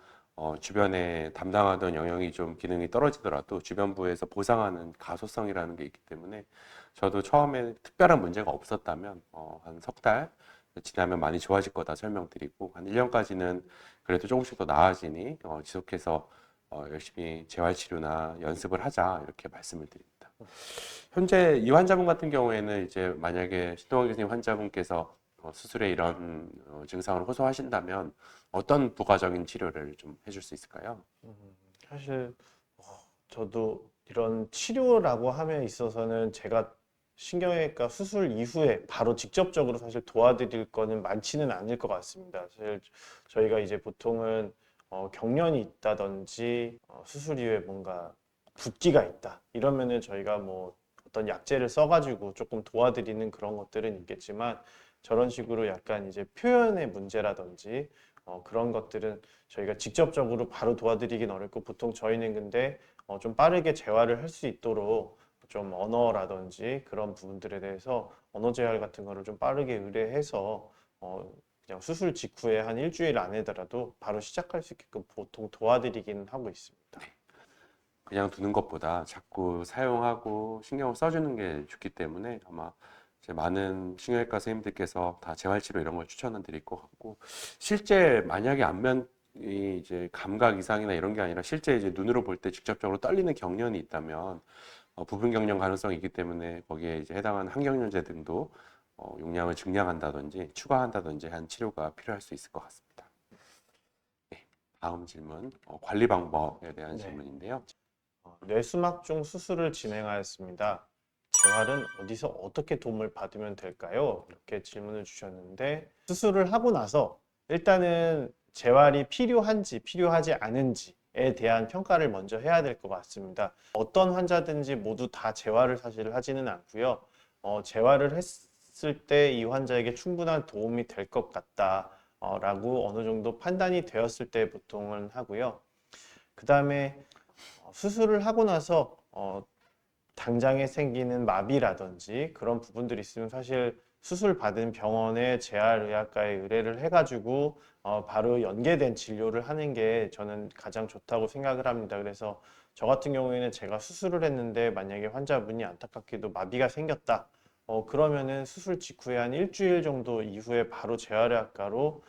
주변에 담당하던 영역이 좀 기능이 떨어지더라도 주변부에서 보상하는 가소성이라는 게 있기 때문에 저도 처음에 특별한 문제가 없었다면 한 석 달 지나면 많이 좋아질 거다 설명드리고 한 1년까지는 그래도 조금씩 더 나아지니 지속해서 열심히 재활치료나 연습을 하자 이렇게 말씀을 드립니다. 현재 이 환자분 같은 경우에는 이제 만약에 신동환 교수님 환자분께서 수술에 이런 증상을 호소하신다면 어떤 부가적인 치료를 좀 해줄 수 있을까요?
사실 저도 이런 치료라고 함에 있어서는 제가 신경외과 수술 이후에 바로 직접적으로 사실 도와드릴 거는 많지는 않을 것 같습니다. 사실 저희가 이제 보통은 경련이 있다든지 수술 이후에 뭔가 붓기가 있다 이러면은 저희가 뭐 어떤 약제를 써가지고 조금 도와드리는 그런 것들은 있겠지만 저런 식으로 약간 이제 표현의 문제라든지 그런 것들은 저희가 직접적으로 바로 도와드리긴 어렵고 보통 저희는 근데 좀 빠르게 재활을 할 수 있도록 좀 언어라든지 그런 부분들에 대해서 언어 재활 같은 거를 좀 빠르게 의뢰해서 그냥 수술 직후에 한 일주일 안에더라도 바로 시작할 수 있게끔 보통 도와드리긴 하고 있습니다.
그냥 두는 것보다 자꾸 사용하고 신경을 써주는 게 좋기 때문에 아마 이제 많은 신경외과 선생님들께서 다 재활치료 이런 걸 추천을 드릴 것 같고, 실제 만약에 안면이 이제 감각 이상이나 이런 게 아니라 실제 이제 눈으로 볼 때 직접적으로 떨리는 경련이 있다면 부분 경련 가능성이 있기 때문에 거기에 이제 해당하는 항경련제 등도 용량을 증량한다든지 추가한다든지 한 치료가 필요할 수 있을 것 같습니다. 네, 다음 질문, 관리 방법에 대한
네.
질문인데요.
뇌수막중 수술을 진행하였습니다. 재활은 어디서 어떻게 도움을 받으면 될까요? 이렇게 질문을 주셨는데 수술을 하고 나서 일단은 재활이 필요한지 필요하지 않은지에 대한 평가를 먼저 해야 될 것 같습니다. 어떤 환자든지 모두 다 재활을 사실 하지는 않고요. 재활을 했을 때 이 환자에게 충분한 도움이 될 것 같다. 라고 어느 정도 판단이 되었을 때 보통은 하고요. 그 다음에 수술을 하고 나서 당장에 생기는 마비라든지 그런 부분들이 있으면 사실 수술 받은 병원의 재활의학과에 의뢰를 해가지고 바로 연계된 진료를 하는 게 저는 가장 좋다고 생각을 합니다. 그래서 저 같은 경우에는 제가 수술을 했는데 만약에 환자분이 안타깝게도 마비가 생겼다. 그러면은 수술 직후에 한 일주일 정도 이후에 바로 재활의학과로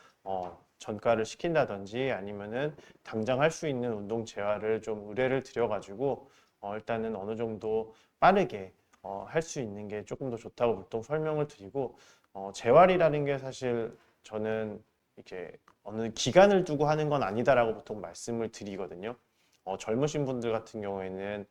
전가를 시킨다든지 아니면은 당장 할 수 있는 운동 재활을 좀 의뢰를 드려가지고 일단은 어느 정도 빠르게 할 수 있는 게 조금 더 좋다고 보통 설명을 드리고 재활이라는 게 사실 저는 이렇게 어느 기간을 두고 하는 건 아니다라고 보통 말씀을 드리거든요. 젊으신 분들 같은 경우에는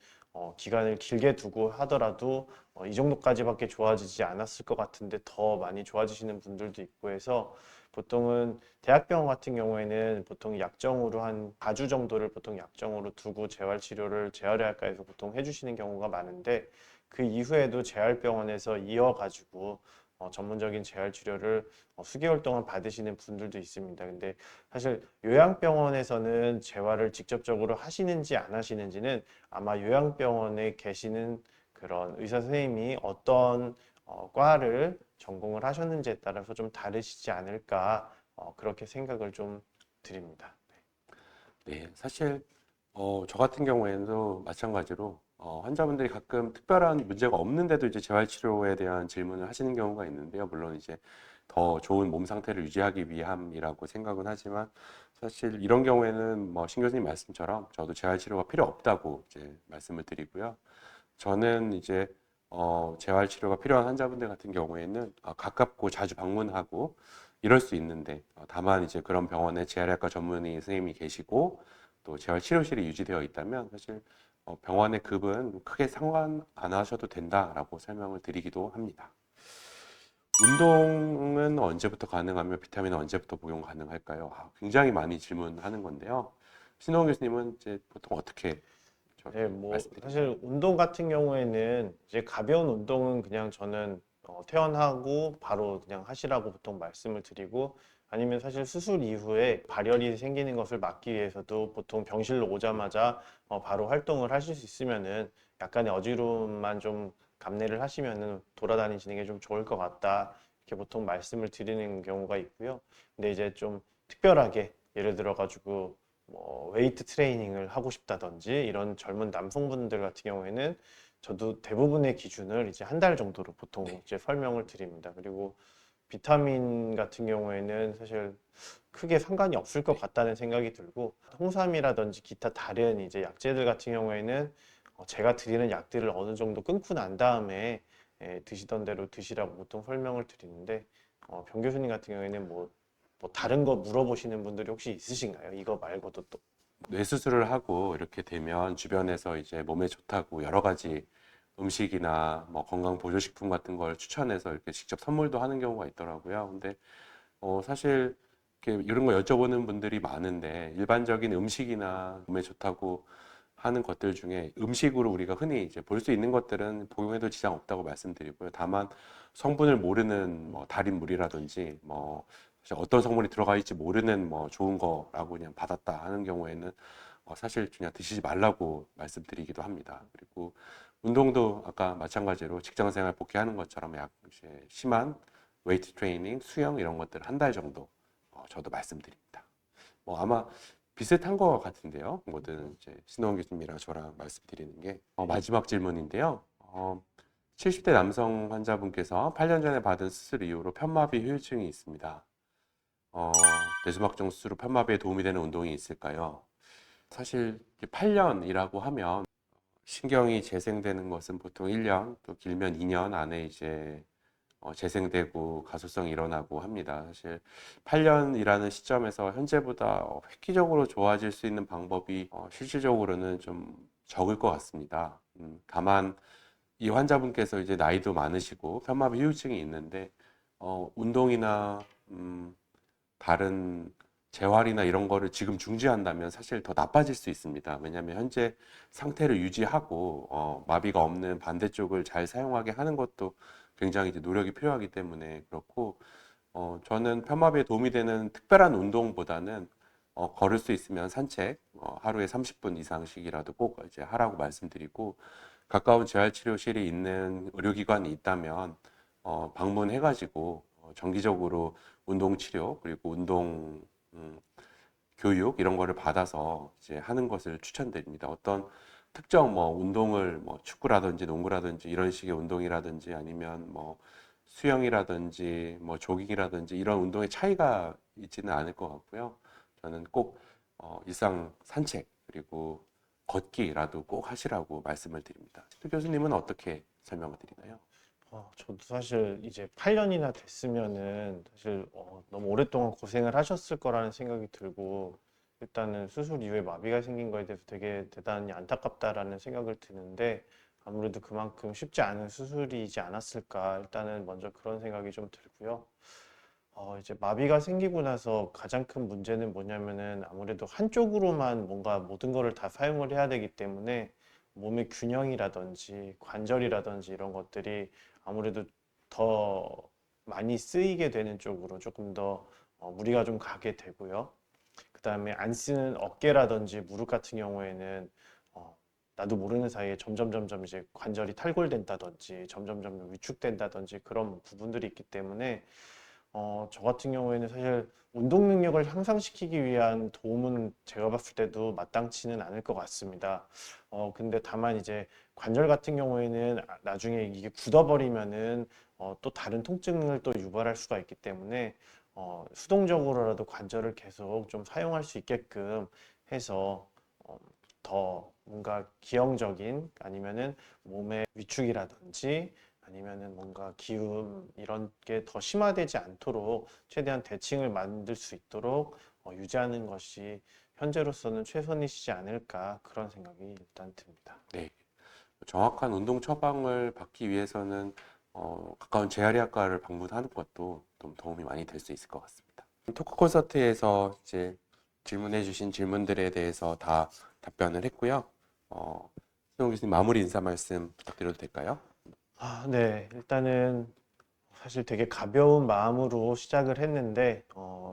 기간을 길게 두고 하더라도 이 정도까지밖에 좋아지지 않았을 것 같은데 더 많이 좋아지시는 분들도 있고 해서 보통은 대학병원 같은 경우에는 보통 약정으로 한 4주 정도를 보통 약정으로 두고 재활 치료를 재활의학과에서 보통 해주시는 경우가 많은데 그 이후에도 재활병원에서 이어가지고 전문적인 재활 치료를 수개월 동안 받으시는 분들도 있습니다. 근데 사실 요양병원에서는 재활을 직접적으로 하시는지 안 하시는지는 아마 요양병원에 계시는 그런 의사 선생님이 어떤 과를 전공을 하셨는지에 따라서 좀 다르시지 않을까 그렇게 생각을 좀 드립니다.
네, 사실 저 같은 경우에도 마찬가지로 환자분들이 가끔 특별한 문제가 없는데도 이제 재활치료에 대한 질문을 하시는 경우가 있는데요. 물론 이제 더 좋은 몸 상태를 유지하기 위함이라고 생각은 하지만 사실 이런 경우에는 뭐 신 교수님 말씀처럼 저도 재활치료가 필요 없다고 이제 말씀을 드리고요. 저는 이제 재활치료가 필요한 환자분들 같은 경우에는 가깝고 자주 방문하고 이럴 수 있는데 다만 이제 그런 병원에 재활의학과 전문의 선생님이 계시고 또 재활치료실이 유지되어 있다면 사실 병원의 급은 크게 상관 안 하셔도 된다라고 설명을 드리기도 합니다. 운동은 언제부터 가능하며 비타민은 언제부터 복용 가능할까요? 굉장히 많이 질문하는 건데요. 신동 교수님은 이제 보통 어떻게
네, 뭐
말씀드리나요?
사실 운동 같은 경우에는 이제 가벼운 운동은 그냥 저는 퇴원하고 바로 그냥 하시라고 보통 말씀을 드리고 아니면 사실 수술 이후에 발열이 생기는 것을 막기 위해서도 보통 병실로 오자마자 바로 활동을 하실 수 있으면은 약간의 어지러움만 좀 감내를 하시면은 돌아다니시는 게 좀 좋을 것 같다 이렇게 보통 말씀을 드리는 경우가 있고요. 근데 이제 좀 특별하게 예를 들어 가지고 뭐 웨이트 트레이닝을 하고 싶다든지 이런 젊은 남성분들 같은 경우에는 저도 대부분의 기준을 이제 한 달 정도로 보통 이제 설명을 드립니다. 그리고 비타민 같은 경우에는 사실 크게 상관이 없을 것 같다는 생각이 들고 홍삼이라든지 기타 다른 이제 약재들 같은 경우에는 제가 드리는 약들을 어느 정도 끊고 난 다음에 드시던 대로 드시라고 보통 설명을 드리는데 병 교수님 같은 경우에는 뭐 다른 거 물어보시는 분들이 혹시 있으신가요? 이거 말고도 또.
뇌수술을 하고 이렇게 되면 주변에서 이제 몸에 좋다고 여러 가지 음식이나 뭐 건강 보조식품 같은 걸 추천해서 이렇게 직접 선물도 하는 경우가 있더라고요. 근데 사실 이렇게 이런 거 여쭤보는 분들이 많은데 일반적인 음식이나 몸에 좋다고 하는 것들 중에 음식으로 우리가 흔히 이제 볼 수 있는 것들은 복용해도 지장 없다고 말씀드리고요. 다만 성분을 모르는 뭐 달인 물이라든지 뭐 사실 어떤 성분이 들어가 있지 모르는 뭐 좋은 거라고 그냥 받았다 하는 경우에는 사실 그냥 드시지 말라고 말씀드리기도 합니다. 그리고 운동도 아까 마찬가지로 직장 생활 복귀하는 것처럼 약 이제 심한 웨이트 트레이닝, 수영 이런 것들 한 달 정도 저도 말씀드립니다. 뭐 아마 비슷한 것 같은데요. 뭐든 이제 신동원 교수님이랑 저랑 말씀드리는 게 마지막 질문인데요. 70대 남성 환자분께서 8년 전에 받은 수술 이후로 편마비 후유증이 있습니다. 뇌수막종 수술 후 편마비에 도움이 되는 운동이 있을까요? 사실 8년이라고 하면 신경이 재생되는 것은 보통 1년, 또 길면 2년 안에 이제 재생되고 가소성이 일어나고 합니다. 사실 8년이라는 시점에서 현재보다 획기적으로 좋아질 수 있는 방법이 실질적으로는 좀 적을 것 같습니다. 다만 이 환자분께서 이제 나이도 많으시고 편마비 후유증이 있는데 운동이나 다른 재활이나 이런 거를 지금 중지한다면 사실 더 나빠질 수 있습니다. 왜냐하면 현재 상태를 유지하고 마비가 없는 반대쪽을 잘 사용하게 하는 것도 굉장히 이제 노력이 필요하기 때문에 그렇고 저는 편마비에 도움이 되는 특별한 운동보다는 걸을 수 있으면 산책 하루에 30분 이상씩이라도 꼭 이제 하라고 말씀드리고 가까운 재활치료실이 있는 의료기관이 있다면 방문해가지고 정기적으로 운동 치료 그리고 운동 교육 이런 거를 받아서 이제 하는 것을 추천드립니다. 어떤 특정 뭐 운동을 뭐 축구라든지 농구라든지 이런 식의 운동이라든지 아니면 뭐 수영이라든지 뭐 조깅이라든지 이런 운동의 차이가 있지는 않을 것 같고요. 저는 꼭 일상 산책 그리고 걷기라도 꼭 하시라고 말씀을 드립니다. 또 교수님은 어떻게 설명을 드리나요?
저도 사실 이제 8년이나 됐으면은 사실 너무 오랫동안 고생을 하셨을 거라는 생각이 들고 일단은 수술 이후에 마비가 생긴 거에 대해서 되게 대단히 안타깝다라는 생각을 드는데 아무래도 그만큼 쉽지 않은 수술이지 않았을까 일단은 먼저 그런 생각이 좀 들고요. 이제 마비가 생기고 나서 가장 큰 문제는 뭐냐면은 아무래도 한쪽으로만 뭔가 모든 거를 다 사용을 해야 되기 때문에 몸의 균형이라든지 관절이라든지 이런 것들이 아무래도 더 많이 쓰이게 되는 쪽으로 조금 더 무리가 좀 가게 되고요. 그 다음에 안 쓰는 어깨라든지 무릎 같은 경우에는 어, 나도 모르는 사이에 점점 이제 관절이 탈골된다든지 점점 위축된다든지 그런 부분들이 있기 때문에 저 같은 경우에는 사실 운동 능력을 향상시키기 위한 도움은 제가 봤을 때도 마땅치는 않을 것 같습니다. 근데 다만 이제 관절 같은 경우에는 나중에 이게 굳어버리면은 또 다른 통증을 또 유발할 수가 있기 때문에 수동적으로라도 관절을 계속 좀 사용할 수 있게끔 해서 더 뭔가 기형적인 아니면은 몸의 위축이라든지 아니면은 뭔가 기움 이런 게 더 심화되지 않도록 최대한 대칭을 만들 수 있도록 유지하는 것이 현재로서는 최선이시지 않을까 그런 생각이 일단 듭니다.
네. 정확한 운동 처방을 받기 위해서는 가까운 재활의학과를 방문하는 것도 좀 도움이 많이 될 수 있을 것 같습니다. 토크 콘서트에서 이제 질문해 주신 질문들에 대해서 다 답변을 했고요. 신동 교수님 마무리 인사 말씀 부탁드려도 될까요?
네. 일단은 사실 되게 가벼운 마음으로 시작을 했는데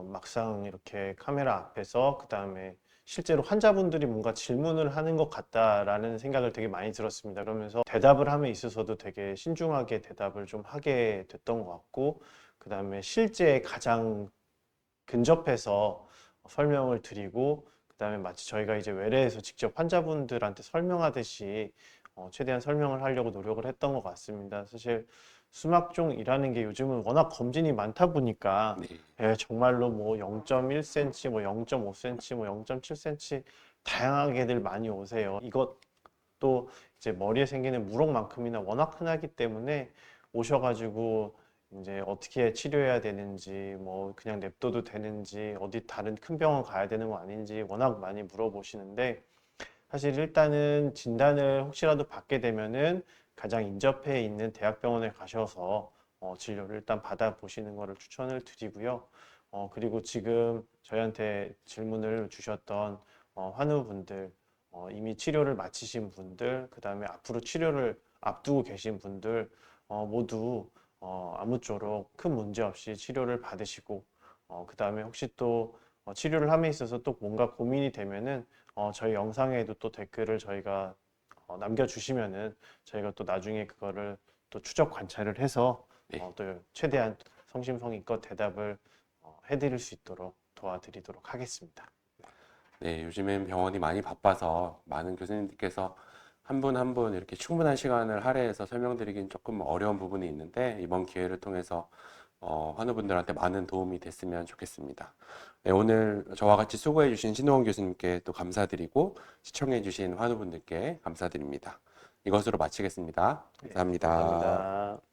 막상 이렇게 카메라 앞에서 그다음에 실제로 환자분들이 뭔가 질문을 하는 것 같다라는 생각을 되게 많이 들었습니다. 그러면서 대답을 함에 있어서도 되게 신중하게 대답을 좀 하게 됐던 것 같고 그다음에 실제 가장 근접해서 설명을 드리고 그다음에 마치 저희가 이제 외래에서 직접 환자분들한테 설명하듯이 최대한 설명을 하려고 노력을 했던 것 같습니다. 사실 수막종이라는 게 요즘은 워낙 검진이 많다 보니까
네.
정말로 뭐 0.1cm, 뭐 0.5cm, 뭐 0.7cm 다양하게들 많이 오세요. 이것도 이제 머리에 생기는 물혹만큼이나 워낙 흔하기 때문에 오셔가지고 이제 어떻게 치료해야 되는지, 뭐 그냥 냅둬도 되는지, 어디 다른 큰 병원 가야 되는 거 아닌지 워낙 많이 물어보시는데 사실 일단은 진단을 혹시라도 받게 되면은 가장 인접해 있는 대학병원에 가셔서 진료를 일단 받아보시는 것을 추천을 드리고요. 그리고 지금 저희한테 질문을 주셨던 환우분들, 이미 치료를 마치신 분들, 그 다음에 앞으로 치료를 앞두고 계신 분들 모두 아무쪼록 큰 문제 없이 치료를 받으시고, 그 다음에 혹시 또 치료를 함에 있어서 또 뭔가 고민이 되면은 저희 영상에도 또 댓글을 저희가 남겨주시면은 저희가 또 나중에 그거를 또 추적 관찰을 해서
네.
또 최대한 성심성의껏 대답을 해드릴 수 있도록 도와드리도록 하겠습니다.
네, 요즘엔 병원이 많이 바빠서 많은 교수님들께서 한 분 한 분 이렇게 충분한 시간을 할애해서 설명드리긴 조금 어려운 부분이 있는데 이번 기회를 통해서 환우분들한테 많은 도움이 됐으면 좋겠습니다. 네, 오늘 저와 같이 수고해주신 신동원 교수님께 또 감사드리고 시청해주신 환우분들께 감사드립니다. 이것으로 마치겠습니다. 감사합니다.
감사합니다.